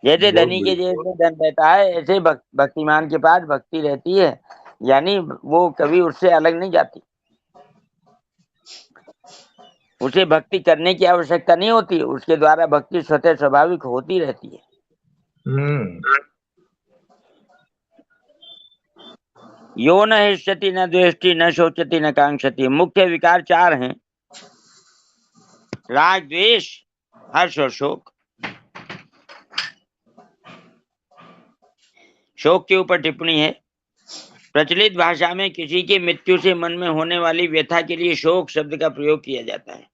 Speaker 6: जैसे धनी के जेब में धन रहता है, ऐसे भक्तिमान के पास भक्ति रहती है, यानी वो कभी उससे अलग नहीं जाती। उसे भक्ति करने की आवश्यकता नहीं होती, उसके द्वारा भक्ति स्वतः स्वाभाविक होती रहती है। यो न हृष्यति न द्वेष्टि न शोचति न कांक्षति। मुख्य विकार 4 हैं, राग द्वेष हर्ष और शोक। शोक के ऊपर टिप्पणी है। प्रचलित भाषा में किसी की मृत्यु से मन में होने वाली व्यथा के लिए शोक शब्द का प्रयोग किया जाता है,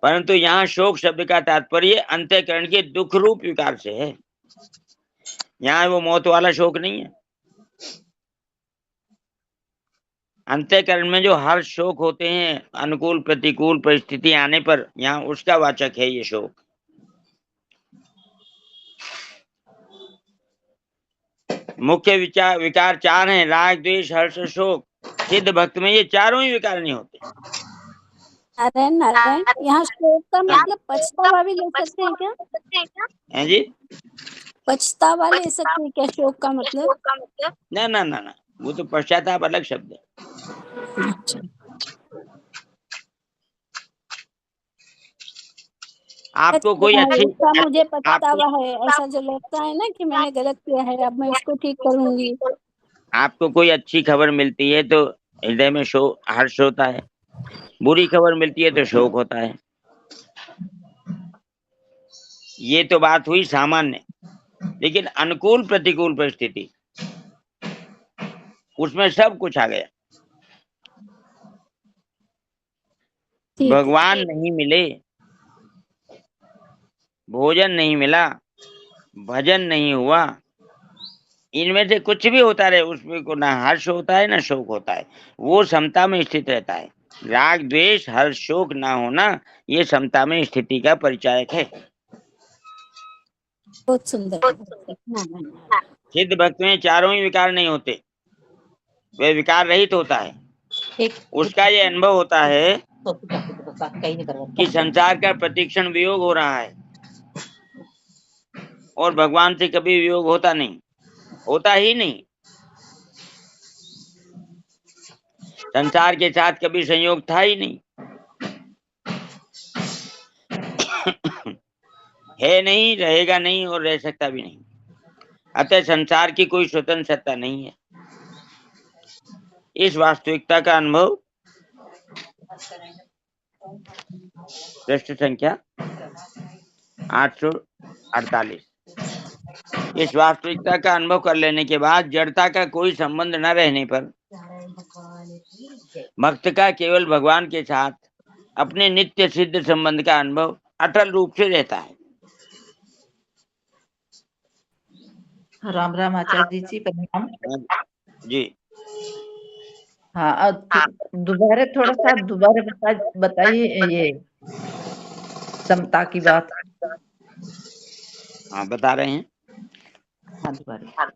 Speaker 6: परंतु यहाँ शोक शब्द का तात्पर्य अंतःकरण के दुख रूप विकार से है। यहाँ वो मौत वाला शोक नहीं है। अंतःकरण में जो हर्ष शोक होते हैं, अनुकूल प्रतिकूल परिस्थिति आने पर, यहाँ उसका वाचक है ये शोक। मुख्य विकार 4 हैं, राग द्वेष हर्ष शोक। सिद्ध भक्त में ये चारों ही विकार नहीं होते।
Speaker 7: नारायण नारायण, यहाँ शोक का मतलब पछतावा भी ले सकते हैं क्या?
Speaker 6: हैं जी?
Speaker 7: पछतावा ले सकते हैं क्या शोक का मतलब?
Speaker 6: ना ना ना ना, वो तो पश्चाताप अलग शब्द है।
Speaker 7: अच्छा।
Speaker 6: आपको कोई अच्छी
Speaker 7: मुझे पछतावा है, ऐसा जो लगता है ना कि मैंने गलत किया है, अब मैं इसको ठीक करूंगी।
Speaker 6: आपको कोई अच्छी खबर मिलती है तो हृदय में हर्ष होता है, बुरी खबर मिलती है तो शोक होता है। ये तो बात हुई सामान्य, लेकिन अनुकूल प्रतिकूल परिस्थिति, उसमें सब कुछ आ गया।
Speaker 7: ठीक।
Speaker 6: भगवान नहीं मिले, भोजन नहीं मिला, भजन नहीं हुआ, इनमें से कुछ भी होता रहे, उसमें को ना हर्ष होता है ना शोक होता है, वो समता में स्थित रहता है। राग द्वेष हर्ष शोक ना होना, ये समता में स्थिति का परिचायक है।
Speaker 7: बहुत सुंदर।
Speaker 6: सिद्ध भक्त में चारों ही विकार नहीं होते, वे विकार रहित होता है। उसका ये अनुभव होता है कि संसार का प्रतिक्षण वियोग हो रहा है और भगवान से कभी वियोग होता नहीं, होता ही नहीं। संसार के साथ कभी संयोग था ही नहीं, है नहीं, रहेगा नहीं और रह सकता भी नहीं। अतः संसार की कोई स्वतंत्र सत्ता नहीं है। इस वास्तविकता का अनुभव पृष्ठ संख्या 848। इस वास्तविकता का अनुभव कर लेने के बाद जड़ता का कोई संबंध न रहने पर भक्त का केवल भगवान के साथ अपने नित्य सिद्ध संबंध का अनुभव अटल रूप से रहता है।
Speaker 8: राम राम आचार्य जी, प्रणाम
Speaker 6: जी।
Speaker 8: हाँ, दोबारा थोड़ा सा दोबारा बताइए ये समता की बात।
Speaker 6: हाँ, बता रहे हैं।
Speaker 8: हाँ, दोबारा।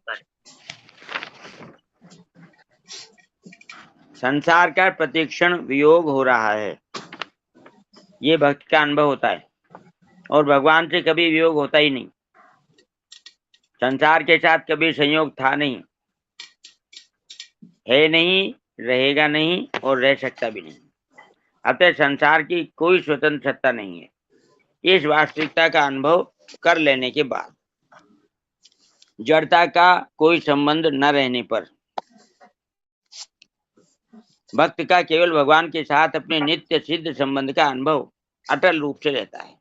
Speaker 6: संसार का प्रतिक्षण वियोग हो रहा है, ये भक्त का अनुभव होता है और भगवान से कभी वियोग होता ही नहीं। संसार के साथ कभी संयोग था नहीं, है नहीं, रहेगा नहीं और रह सकता भी नहीं। अतः संसार की कोई स्वतंत्र सत्ता नहीं है। इस वास्तविकता का अनुभव कर लेने के बाद जड़ता का कोई संबंध न रहने पर भक्त का केवल भगवान के साथ अपने नित्य सिद्ध संबंध का अनुभव अटल रूप से रहता है।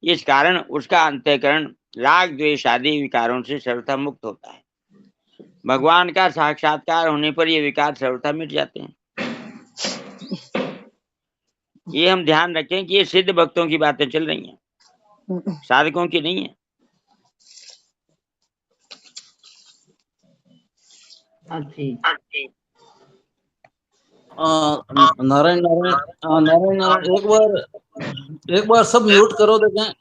Speaker 6: इस कारण उसका अंतःकरण राग द्वेष आदि विकारों से सर्वथा मुक्त होता है। भगवान का साक्षात्कार होने पर ये विकार सर्वथा मिट जाते हैं। ये हम ध्यान रखें कि ये सिद्ध भक्तों की बातें चल रही हैं, साधकों की नहीं है।
Speaker 2: नारायण नारायण नारायण नारायण, एक बार सब म्यूट करो देखें।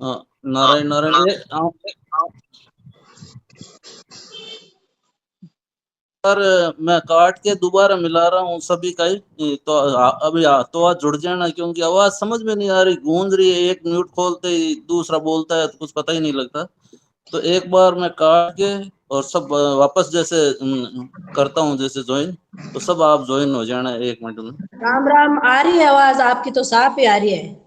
Speaker 2: नारायण नारायण, पर मैं काट के दोबारा मिला रहा हूँ सभी का ही, तो अभी तो आज जुड़ जाना, क्योंकि आवाज समझ में नहीं आ रही, गूंज रही है। एक म्यूट खोलते ही दूसरा बोलता है तो कुछ पता ही नहीं लगता। तो एक बार मैं काट के और सब वापस जैसे करता हूँ जैसे ज्वाइन, तो सब आप ज्वाइन हो जाना 1 मिनट में।
Speaker 9: राम राम, आ रही है आवाज आपकी तो साफ ही आ रही है।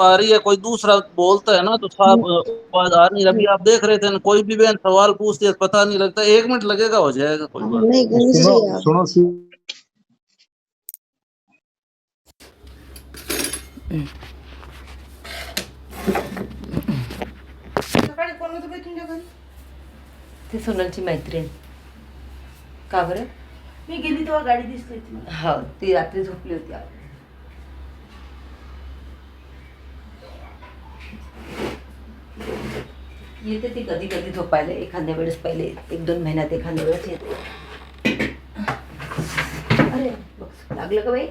Speaker 2: आ रही है, कोई दूसरा बोलता है ना तो साफ आवाज आ रही है। अभी आप देख रहे थे ना, कोई भी बहन सवाल पूछती है पता नहीं लगता, 1 मिनट लगेगा, हो जाएगा, कोई बात
Speaker 9: नहीं।
Speaker 1: सुनो
Speaker 10: ती सोनलची मैत्रीण का बरं?
Speaker 9: मी गेली तेव्हा गाडी दिसली होती मला.
Speaker 10: हो, ती रात्री झोपली होती. येते ती कधी कधी झोपायला, एखाद्या वेळेस पहिले 1-2 महिन्यात एखाद्या वेळेस येते. अरे बघ, लागलं का बाई?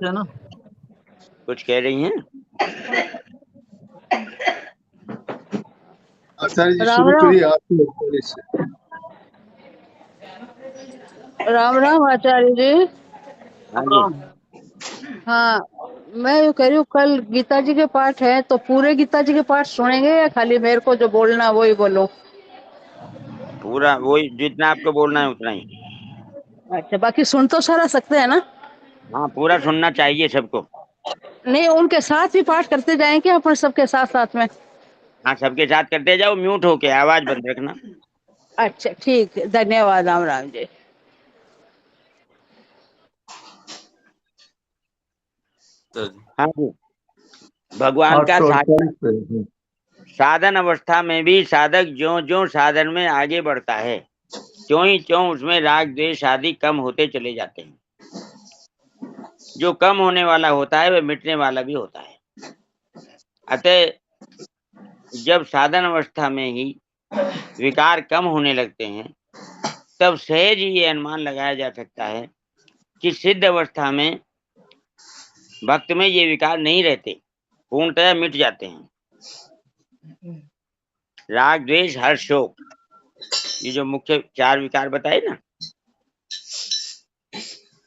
Speaker 2: है ना,
Speaker 6: कुछ कह रही हैं?
Speaker 1: आचार्य जी शुरू करिए आपके से।
Speaker 9: राम राम आचार्य जी।
Speaker 6: हाँ जी।
Speaker 9: हाँ, मैं ये कह रही हूँ, कल गीता जी के पाठ है तो पूरे गीता जी के पाठ सुनेंगे या खाली मेरे को जो बोलना वही बोलो?
Speaker 6: पूरा वही जितना आपको बोलना है उतना ही।
Speaker 9: अच्छा, बाकी सुन तो सारा सकते हैं ना?
Speaker 6: हाँ, पूरा सुनना चाहिए सबको।
Speaker 9: नहीं, उनके साथ भी पाठ करते जाएं क्या अपन सबके साथ साथ में?
Speaker 6: हाँ, सबके साथ करते जाओ, म्यूट होके आवाज बंद रखना।
Speaker 9: अच्छा ठीक है, धन्यवाद राम राम जी।
Speaker 6: हाँ जी, भगवान का
Speaker 1: 848 पे।
Speaker 6: साधन अवस्था में भी साधक ज्यों ज्यों साधन में आगे बढ़ता है त्यों ही त्यों उसमें राग द्वेष आदि कम होते चले जाते हैं। जो कम होने वाला होता है वह मिटने वाला भी होता है। अतः जब साधन अवस्था में ही विकार कम होने लगते हैं तब सहज ही ये अनुमान लगाया जा सकता है कि सिद्ध अवस्था में भक्त में ये विकार नहीं रहते, पूर्णतः मिट जाते हैं। राग द्वेष हर्ष शोक, ये जो मुख्य 4 विकार बताए ना,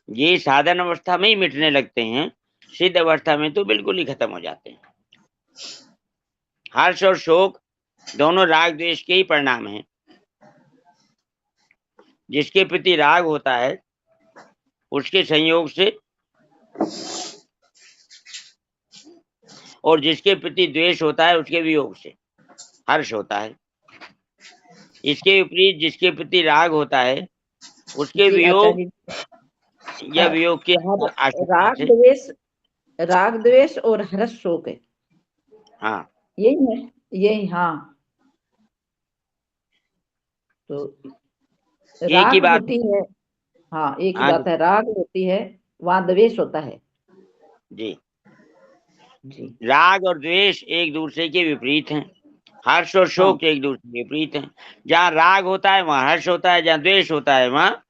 Speaker 6: ये साधन अवस्था में ही मिटने लगते हैं, सिद्ध अवस्था में तो बिल्कुल ही खत्म हो जाते हैं। हर्ष और शोक दोनों राग द्वेष के ही परिणाम हैं। जिसके प्रति राग होता है उसके संयोग से और जिसके प्रति द्वेष होता है उसके वियोग से हर्ष होता है। इसके विपरीत जिसके प्रति राग होता है उसके वियोग या वियोग के आशंका से
Speaker 8: राग द्वेष और हर्ष शोक है।
Speaker 6: हाँ,
Speaker 8: यही है, यही। हाँ, तो
Speaker 6: एक ही
Speaker 8: राग
Speaker 6: बात
Speaker 8: होती है। हाँ, एक ही
Speaker 6: हाँ
Speaker 8: बात है, राग होती है, वहां द्वेष होता है
Speaker 6: जी।
Speaker 8: जी।
Speaker 6: राग और द्वेष एक दूसरे के विपरीत हैं, हर्ष और शोक एक दूसरे के विपरीत हैं। जहाँ राग होता है वहाँ हर्ष होता है, जहाँ द्वेष होता है वहाँ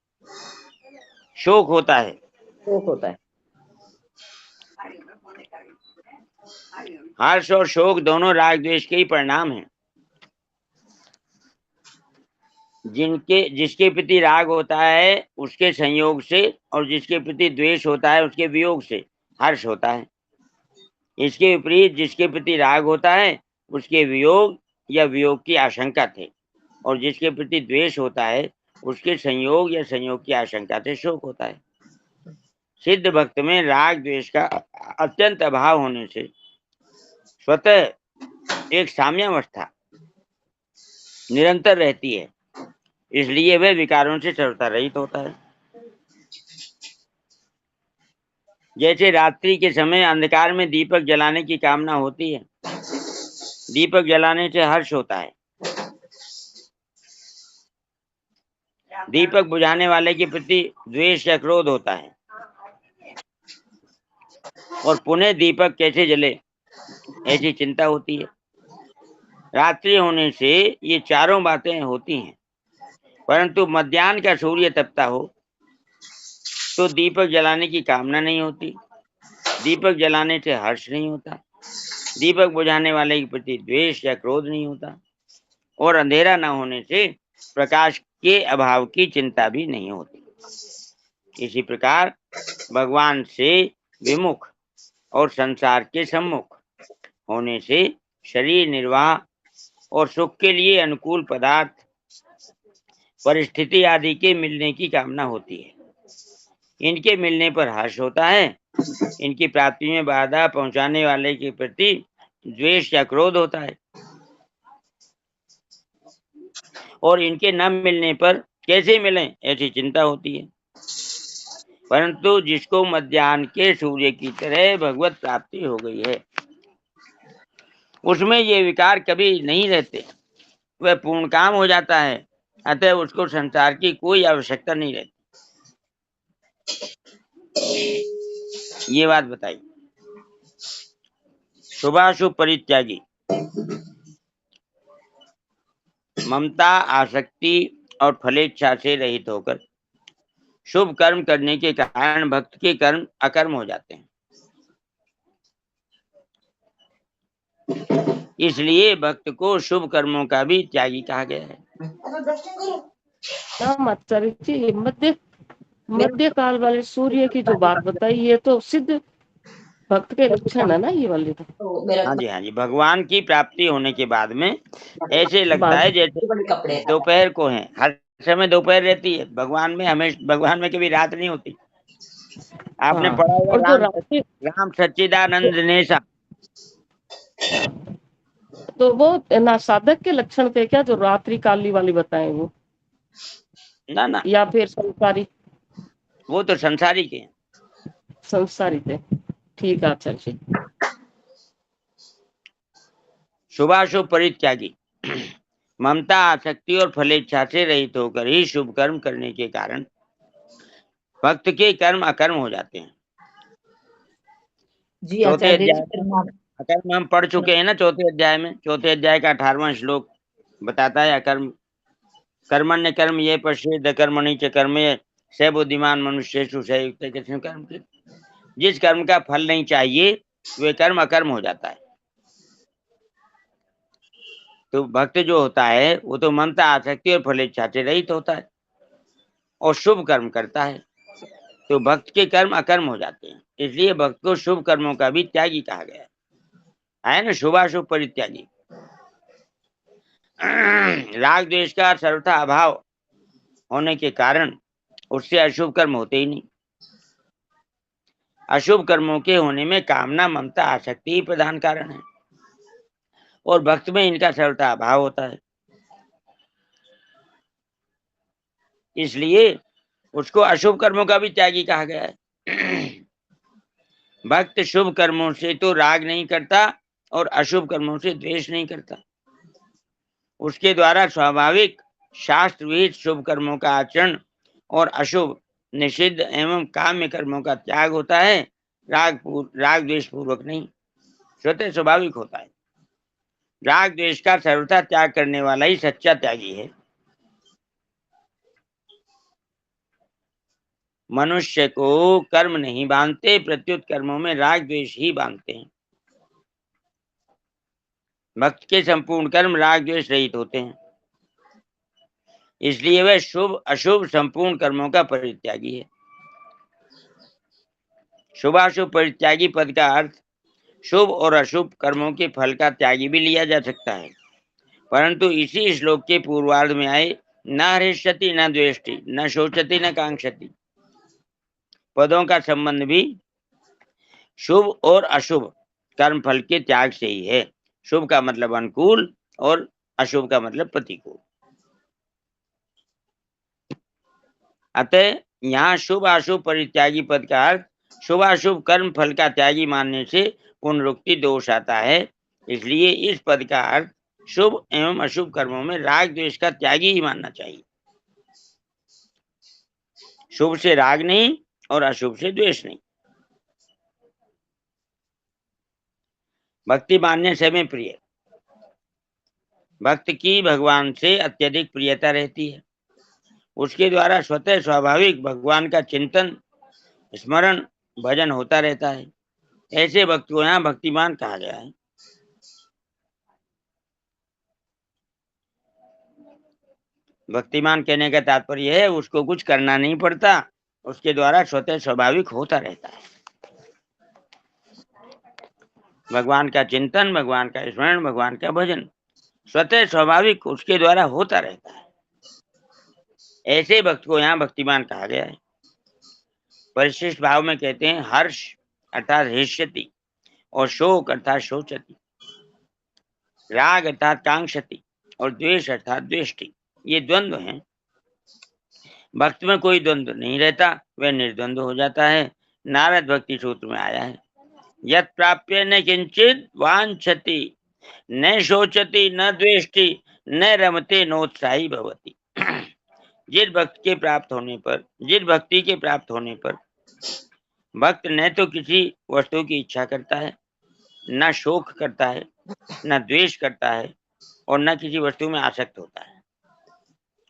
Speaker 6: शोक होता है।
Speaker 8: शोक होता है।
Speaker 6: हर्ष और शोक दोनों राग द्वेष के ही परिणाम हैं। जिसके प्रति राग होता है उसके संयोग से और जिसके प्रति द्वेष होता है उसके वियोग से हर्ष होता है। इसके विपरीत जिसके प्रति राग होता है उसके वियोग या वियोग की आशंका थे और जिसके प्रति द्वेष होता है उसके संयोग या संयोग की आशंका से शोक होता है। सिद्ध भक्त में राग द्वेष का अत्यंत अभाव होने से स्वतः एक साम्यावस्था निरंतर रहती है, इसलिए वह विकारों से सर्वथा रहित होता है। जैसे रात्रि के समय अंधकार में दीपक जलाने की कामना होती है, दीपक जलाने से हर्ष होता है, दीपक बुझाने वाले के प्रति द्वेष या क्रोध होता है और पुनः दीपक कैसे जले ऐसी चिंता होती है। रात्रि होने से ये चारों बातें होती हैं, परंतु मध्याह्न का सूर्य तपता हो तो दीपक जलाने की कामना नहीं होती, दीपक जलाने से हर्ष नहीं होता, दीपक बुझाने वाले के प्रति द्वेष या क्रोध नहीं होता और अंधेरा न होने से प्रकाश के अभाव की चिंता भी नहीं होती। इसी प्रकार भगवान से विमुख और संसार के सम्मुख होने से शरीर निर्वाह और सुख के लिए अनुकूल पदार्थ परिस्थिति आदि के मिलने की कामना होती है। इनके मिलने पर हर्ष होता है, इनकी प्राप्ति में बाधा पहुंचाने वाले के प्रति द्वेष या क्रोध होता है और इनके न मिलने पर कैसे मिलें ऐसी चिंता होती है। परंतु जिसको मध्याह्न के सूर्य की तरह भगवत प्राप्ति हो गई है उसमें ये विकार कभी नहीं रहते, वह पूर्ण काम हो जाता है, अतः उसको संसार की कोई आवश्यकता नहीं रहती। ये बात बताई। शुभाशुभ परित्यागी, ममता आसक्ति और फलेच्छा से रहित होकर शुभ कर्म करने के कारण भक्त के कर्म अकर्म हो जाते हैं। इसलिए भक्त को शुभ कर्मों का भी त्यागी कहा गया है।
Speaker 11: मध्य काल वाले सूर्य की जो बात बताई ये तो सिद्ध भक्त के लक्षण है ना ये वाले तो।
Speaker 6: हाँ जी, भगवान की प्राप्ति होने के बाद में ऐसे लगता है जैसे दोपहर को है, हर समय दोपहर रहती है। भगवान में कभी रात नहीं होती। आपने
Speaker 11: हाँ,
Speaker 6: पढ़ा होगा
Speaker 11: और जो रात्रि
Speaker 6: राम सच्चिदानंद नेसा।
Speaker 11: तो वो ना साधक के लक्षण थे क्या, जो रात्रि काली वाली बताए वो?
Speaker 6: ना
Speaker 11: या फिर संसारी?
Speaker 6: वो तो संसारी के हैं।
Speaker 11: संसारी थे, ठीक है आचार्य जी।
Speaker 6: शुभाशुभ परित्यागी, ममता आसक्ति और फलेच्छा से रहित होकर ही शुभ कर्म करने के कारण भक्त के कर्म अकर्म हो जाते हैं।
Speaker 8: जी
Speaker 6: चौथे
Speaker 8: आचार्य जी,
Speaker 6: अध्याय में अकर्म हम पढ़ चुके हैं ना। चौथे अध्याय में, चौथे अध्याय का 18वां श्लोक बताता है अकर्म। कर्मण्य कर्म ये पश्येद कर्मणि च कर्मे स बुद्धिमान मनुष्येषु स युक्तः कृष्ण कर्म। जिस कर्म का फल नहीं चाहिए वे कर्म अकर्म हो जाता है। तो भक्त जो होता है वो तो ममता आसक्ति और फलेच्छा से रहित होता है और शुभ कर्म करता है, तो भक्त के कर्म अकर्म हो जाते हैं। इसलिए भक्त को शुभ कर्मों का भी त्यागी कहा गया है ना, शुभाशुभ परित्यागी। राग द्वेष का सर्वथा अभाव होने के कारण उससे अशुभ कर्म होते ही नहीं। अशुभ कर्मों के होने में कामना ममता आसक्ति ही प्रधान कारण है और भक्त में इनका सर्वथा अभाव होता है। इसलिए उसको अशुभ कर्मों का भी त्यागी कहा गया है। भक्त शुभ कर्मों से तो राग नहीं करता और अशुभ कर्मों से द्वेष नहीं करता। उसके द्वारा स्वाभाविक शास्त्र विहित शुभ कर्मों का आचरण और अशुभ निषिद्ध एवं काम्य कर्मों का त्याग होता है। राग द्वेष पूर्वक नहीं, स्वतः स्वाभाविक होता है। राग द्वेष का सर्वथा त्याग करने वाला ही सच्चा त्यागी है। मनुष्य को कर्म नहीं बांधते, प्रत्युत कर्मों में राग द्वेष ही बांधते हैं। भक्त के संपूर्ण कर्म राग द्वेष रहित होते हैं, इसलिए वह शुभ अशुभ संपूर्ण कर्मों का परित्यागी है। शुभाशुभ परित्यागी पद का अर्थ शुभ और अशुभ कर्मों के फल का त्यागी भी लिया जा सकता है, परंतु इसी श्लोक के पूर्वार्ध में आए न हृष्यति न द्वेष्टि न शोचति न कांक्षति पदों का संबंध भी शुभ और अशुभ कर्म फल के त्याग से ही है। शुभ का मतलब अनुकूल और अशुभ का मतलब प्रतिकूल। अतः यहाँ शुभ अशुभ परित्यागी पद का अर्थ शुभाशुभ कर्म फल का त्यागी मानने से पुनरुक्ति दोष आता है। इसलिए इस पद का अर्थ शुभ एवं अशुभ कर्मों में राग द्वेष का त्यागी ही मानना चाहिए। शुभ से राग नहीं और अशुभ से द्वेष नहीं। भक्ति मानने से में प्रिय, भक्त की भगवान से अत्यधिक प्रियता रहती है। उसके द्वारा स्वतः स्वाभाविक भगवान का चिंतन स्मरण भजन होता रहता है। ऐसे भक्त को यहाँ भक्तिमान कहा गया है। भक्तिमान कहने का तात्पर्य है उसको कुछ करना नहीं पड़ता, उसके द्वारा स्वतः स्वाभाविक होता रहता है। भगवान का चिंतन, भगवान का स्मरण, भगवान का भजन स्वतः स्वाभाविक उसके द्वारा होता रहता है। ऐसे भक्त को यहाँ भक्तिमान कहा गया है। परिशिष्ट भाव में कहते हैं हर्ष अर्थात हृष्यति और शोक अर्थात शोचति, राग अर्थात कांक्षति और द्वेष अर्थात द्वेष्टि। ये द्वंद्व हैं। भक्त में कोई द्वंद्व नहीं रहता, वह निर्द्वंद्व हो जाता है। नारद भक्ति सूत्र में आया है यत् प्राप्य न किंचित वांछति न शोचति न द्वेष्टि न रमते नोत्साही भवति। जिस भक्ति के प्राप्त होने पर भक्त न तो किसी वस्तु की इच्छा करता है, न शोक करता है, न द्वेष करता है और न किसी वस्तु में आसक्त होता है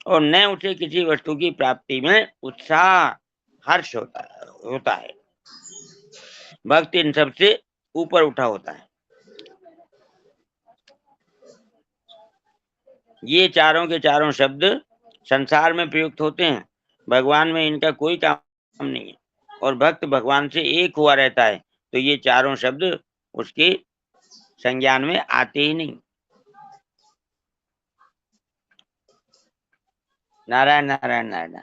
Speaker 6: और न उसे किसी वस्तु की प्राप्ति में उत्साह हर्ष होता है। भक्त इन सबसे ऊपर उठा होता है। ये चारों के चारों शब्द संसार में प्रयुक्त होते हैं, भगवान में इनका कोई काम नहीं है और भक्त भगवान से एक हुआ रहता है, तो ये चारों शब्द उसके संज्ञान में आते ही नहीं। नारायण नारायण नारायण।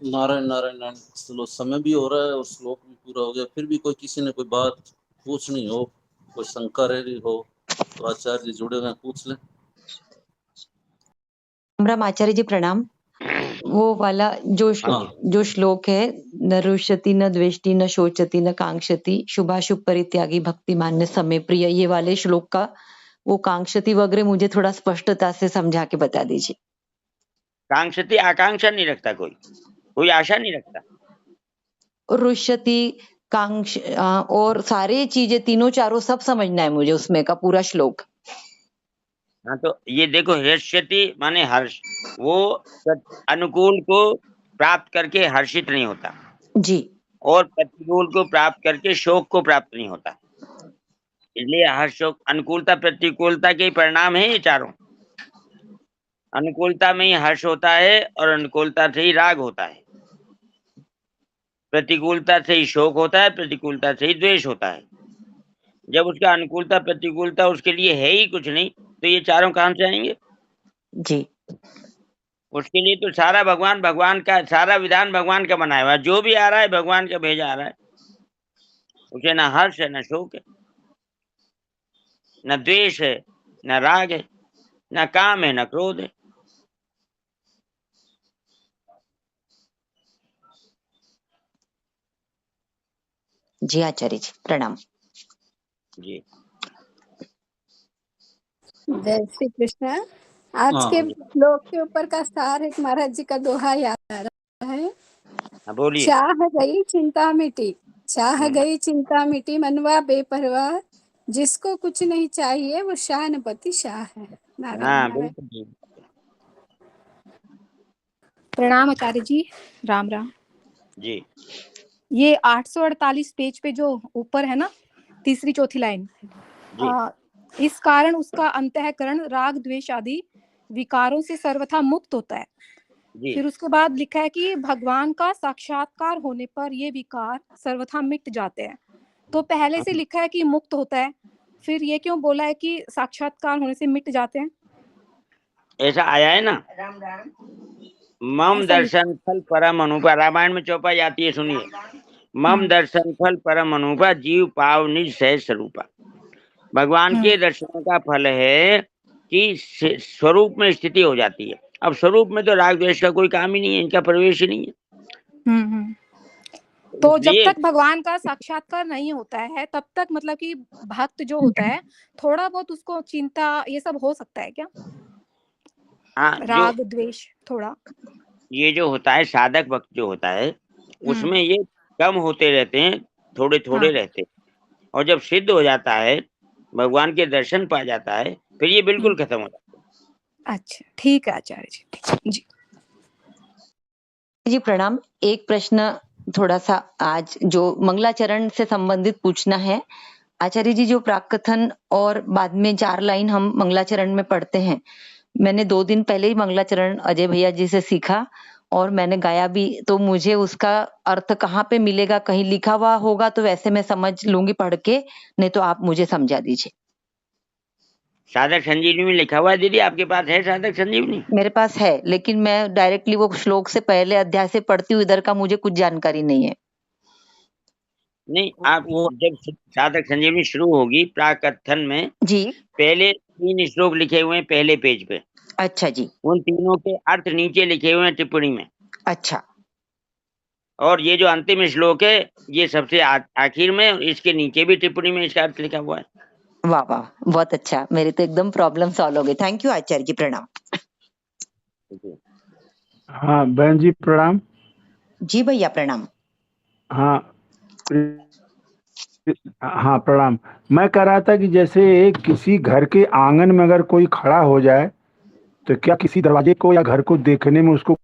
Speaker 2: नारायण नारायण नारायण। चलो समय भी हो रहा है और श्लोक भी पूरा हो गया, फिर भी कोई किसी ने कोई बात पूछनी हो, कोई शंका रही हो तो आचार्य जी जुड़े हुए हैं, पूछ लें।
Speaker 12: राम आचार्य जी प्रणाम। वो वाला जो श्लोक है, न रुष्यति न द्वेष्टि न शोचति न कांक्षति शुभाशुभ परित्यागी भक्तिमान्य समय प्रिय, ये वाले श्लोक का वो कांक्षति वगैरह मुझे थोड़ा स्पष्टता से समझा के बता दीजिए।
Speaker 6: कांक्षति आकांक्षा नहीं रखता, कोई आशा नहीं रखता।
Speaker 12: रुष्यति कांक्ष और सारे चीजें तीनों चारों सब समझना है मुझे उसमें का पूरा श्लोक।
Speaker 6: हाँ तो ये देखो, हर्ष्यति माने हर्ष, वो अनुकूल को प्राप्त करके हर्षित नहीं होता
Speaker 12: जी,
Speaker 6: और प्रतिकूल को प्राप्त करके शोक को प्राप्त नहीं होता। इसलिए हर्ष शोक अनुकूलता प्रतिकूलता के परिणाम है ये चारों। अनुकूलता में ही हर्ष होता है और अनुकूलता से ही राग होता है, प्रतिकूलता से ही शोक होता है, प्रतिकूलता से ही द्वेष होता है। जब उसका अनुकूलता प्रतिकूलता उसके लिए है ही कुछ नहीं, तो ये चारों कहाँ से आएंगे
Speaker 12: जी।
Speaker 6: उसके लिए तो सारा भगवान का सारा विधान भगवान का बनाया हुआ है। जो भी आ रहा है भगवान का भेजा आ रहा है, उसे न हर्ष है, न शोक है, न द्वेष है, न राग है, न काम है, न क्रोध है।
Speaker 12: जी आचार्य जी प्रणाम।
Speaker 6: जी
Speaker 7: जय श्री कृष्ण। आज के श्लोक के ऊपर का सार एक महाराज जी का दोहा याद आ रहा है।
Speaker 6: बोलिए।
Speaker 7: चाह गई चिंता मिटी, चाह गई चिंता मिटी, मनवा बेपरवाह, जिसको कुछ नहीं चाहिए वो शानपति शाह है। नारायण
Speaker 6: हाँ
Speaker 7: नारायण।
Speaker 6: बिल्कुल।
Speaker 13: प्रणाम आचार्य जी, राम राम
Speaker 6: जी।
Speaker 13: ये 848 पेज पे जो ऊपर है ना, तीसरी चौथी लाइन, इस कारण उसका अंतःकरण राग द्वेष आदि विकारों से सर्वथा मुक्त होता है। फिर उसके बाद लिखा है कि भगवान का साक्षात्कार होने पर ये विकार सर्वथा मिट जाते हैं। तो पहले से लिखा है कि मुक्त होता है, फिर ये क्यों बोला है कि साक्षात्कार होने से मिट जाते हैं?
Speaker 6: ऐसा आया है ना, मम दर्शन फल परम अनुपा, रामायण में चौपाई आती है, सुनिए। मम दर्शन फल परम अनुपा, जीव पाव निज सहज स्वरूपा। भगवान के दर्शन का फल है कि स्वरूप में स्थिति हो जाती है। अब स्वरूप में तो राग द्वेष का कोई काम ही नहीं है, इनका प्रवेश ही नहीं है।
Speaker 13: तो जब तक भगवान का साक्षात्कार नहीं होता है तब तक मतलब कि भक्त जो होता है थोड़ा बहुत उसको चिंता ये सब हो सकता है क्या?
Speaker 6: हाँ,
Speaker 13: राग द्वेष थोड़ा
Speaker 6: ये जो होता है साधक भक्त जो होता है उसमें ये कम होते रहते हैं, थोड़े थोड़े रहते हैं, और जब सिद्ध हो जाता है, भगवान के दर्शन पा जाता है, फिर ये बिल्कुल खत्म हो जाता है।
Speaker 13: अच्छा ठीक है आचार्य जी। जी
Speaker 12: जी प्रणाम। एक प्रश्न थोड़ा सा आज जो मंगलाचरण से संबंधित पूछना है। आचार्य जी, जो प्राकथन और बाद में 4 लाइन हम मंगलाचरण में पढ़ते हैं, मैंने 2 दिन पहले ही मंगलाचरण अजय भैया जी से सीखा और मैंने गाया भी, तो मुझे उसका अर्थ कहाँ पे मिलेगा? कहीं लिखा हुआ होगा तो वैसे मैं समझ लूंगी पढ़ के, नहीं तो आप मुझे समझा दीजिए।
Speaker 6: साधक संजीवनी में लिखा हुआ है दीदी, आपके पास है साधक संजीवनी?
Speaker 12: मेरे पास है, लेकिन मैं डायरेक्टली वो श्लोक से पहले अध्याय से पढ़ती हूँ, इधर का मुझे कुछ जानकारी नहीं है।
Speaker 6: नहीं, आप वो जब साधक संजीवनी शुरू होगी प्राकथन में
Speaker 12: जी,
Speaker 6: पहले 3 श्लोक लिखे हुए हैं पहले पेज पे।
Speaker 12: अच्छा जी।
Speaker 6: उन तीनों के अर्थ नीचे लिखे हुए हैं टिप्पणी में।
Speaker 12: अच्छा।
Speaker 6: और ये जो अंतिम श्लोक है ये सबसे आखिर में, इसके नीचे भी टिप्पणी में इसका अर्थ लिखा हुआ है।
Speaker 12: वाह वाह, बहुत अच्छा, मेरी तो एकदम प्रॉब्लम सॉल्व हो गई। थैंक यू आचार्य जी, प्रणाम।
Speaker 5: हाँ बहन जी प्रणाम।
Speaker 12: जी भैया प्रणाम।
Speaker 5: हाँ प्रणाम। मैं कह रहा था कि जैसे किसी घर के आंगन में अगर कोई खड़ा हो जाए तो क्या किसी दरवाजे को या घर को देखने में उसको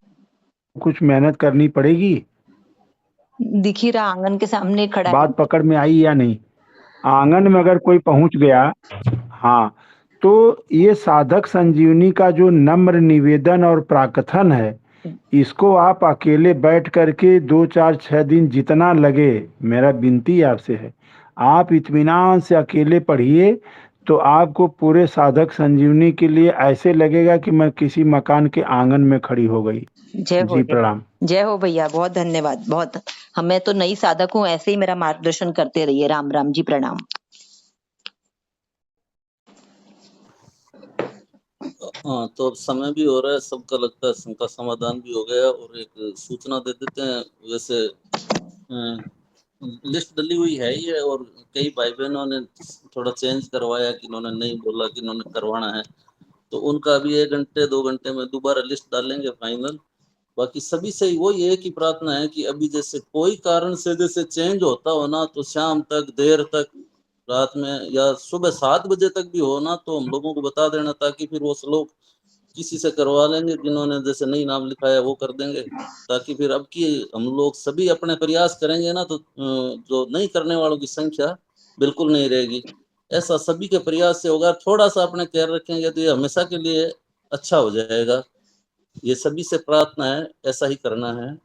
Speaker 5: कुछ मेहनत करनी पड़ेगी?
Speaker 12: दिख ही रहा आंगन के सामने खड़ा है।
Speaker 5: बात पकड़ में आई या नहीं? आंगन में अगर कोई पहुंच गया, हाँ, तो ये साधक संजीवनी का जो नम्र निवेदन और प्राकथन है, इसको आप अकेले बैठ करके 2 4 6 दिन जितना लगे, मेरा विनती आपसे है, आप इत्मीनान से अकेले पढ़िए, तो आपको पूरे साधक संजीवनी के लिए ऐसे लगेगा कि मैं किसी मकान के आंगन में खड़ी हो गई।
Speaker 12: जय हो
Speaker 5: जी
Speaker 12: जय
Speaker 5: प्रणाम।
Speaker 12: जय हो भैया, बहुत धन्यवाद। बहुत, मैं तो नई साधक हूँ, ऐसे ही मेरा मार्गदर्शन करते रहिए। राम राम जी, प्रणाम।
Speaker 2: हाँ, तो अब समय भी हो रहा है, सबका लगता है शंका समाधान भी हो गया, और एक सूचना दे देते हैं। वैसे लिस्ट डली हुई है ये, और कई भाई बहनों ने थोड़ा चेंज करवाया कि इन्होंने नहीं बोला कि इन्होंने करवाना है, तो उनका अभी 1 घंटे 2 घंटे में दोबारा लिस्ट डालेंगे फाइनल। बाकी सभी से वही एक ही प्रार्थना है कि अभी जैसे कोई कारण से जैसे चेंज होता हो ना, तो शाम तक, देर तक, रात में या सुबह 7 बजे तक भी हो ना, तो हम लोगों को बता देना, ताकि फिर वो लोग किसी से करवा लेंगे, जिन्होंने जैसे नहीं नाम लिखाया वो कर देंगे, ताकि फिर अब की हम लोग सभी अपने प्रयास करेंगे ना, तो जो नहीं करने वालों की संख्या बिल्कुल नहीं रहेगी। ऐसा सभी के प्रयास से होगा, थोड़ा सा अपने केयर रखेंगे तो ये हमेशा के लिए अच्छा हो जाएगा। ये सभी से प्रार्थना है, ऐसा ही करना है।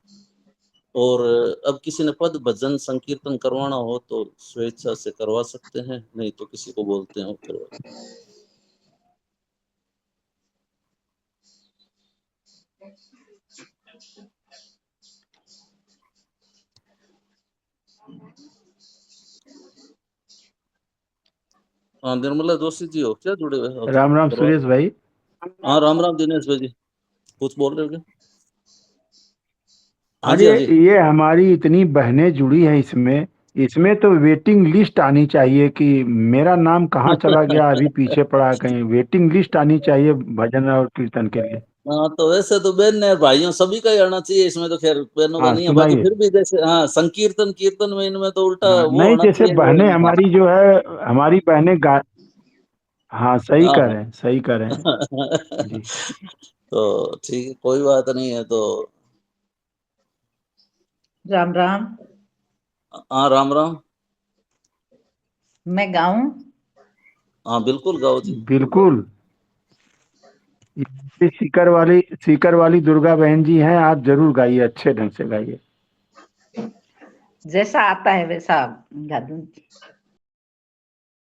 Speaker 2: और अब किसी ने पद भजन संकीर्तन करवाना हो तो स्वेच्छा से करवा सकते हैं, नहीं तो किसी को बोलते हैं वो करवा। हाँ, निर्मला जोशी जी हो क्या जुड़े हुए हो?
Speaker 5: राम राम सुरेश भाई।
Speaker 2: हाँ, राम राम दिनेश भाई जी, कुछ बोल रहे हो क्या? हाँ जी,
Speaker 5: अरे
Speaker 2: हाँ जी।
Speaker 5: ये हमारी इतनी बहनें जुड़ी हैं इसमें तो वेटिंग लिस्ट आनी चाहिए कि मेरा नाम कहाँ चला गया, अभी पीछे पड़ा कहीं। वेटिंग लिस्ट आनी चाहिए भजन और कीर्तन के लिए।
Speaker 2: हाँ, तो वैसे तो बहन ने भाइयों सभी का ही आना चाहिए, इसमें तो खैर बहनों का
Speaker 5: हाँ
Speaker 2: नहीं है। बाकी
Speaker 5: सुनाइए।
Speaker 2: फिर भी जैसे हाँ, संकीर्तन कीर्तन में इनमें तो उल्टा
Speaker 5: हाँ,
Speaker 2: वो
Speaker 5: नहीं
Speaker 2: होना
Speaker 5: जैसे
Speaker 2: चाहिए।
Speaker 5: बहनें हमारी जो है, हमारी बहनें गा। हाँ सही
Speaker 2: हाँ
Speaker 5: कह
Speaker 2: हाँ।
Speaker 5: रहे हैं, सही कह रहे हैं जी।
Speaker 2: तो ठीक है, कोई बात नहीं है। तो
Speaker 8: राम राम।
Speaker 2: हाँ, राम राम।
Speaker 8: मैं गाऊं?
Speaker 2: हाँ बिल्कुल गाओ जी।
Speaker 5: बिल्कुल। ये सीकर वाली दुर्गा बहन जी हैं, आप जरूर गाइए, अच्छे ढंग से गाइए।
Speaker 8: जैसा आता है वैसा गा दूंगी।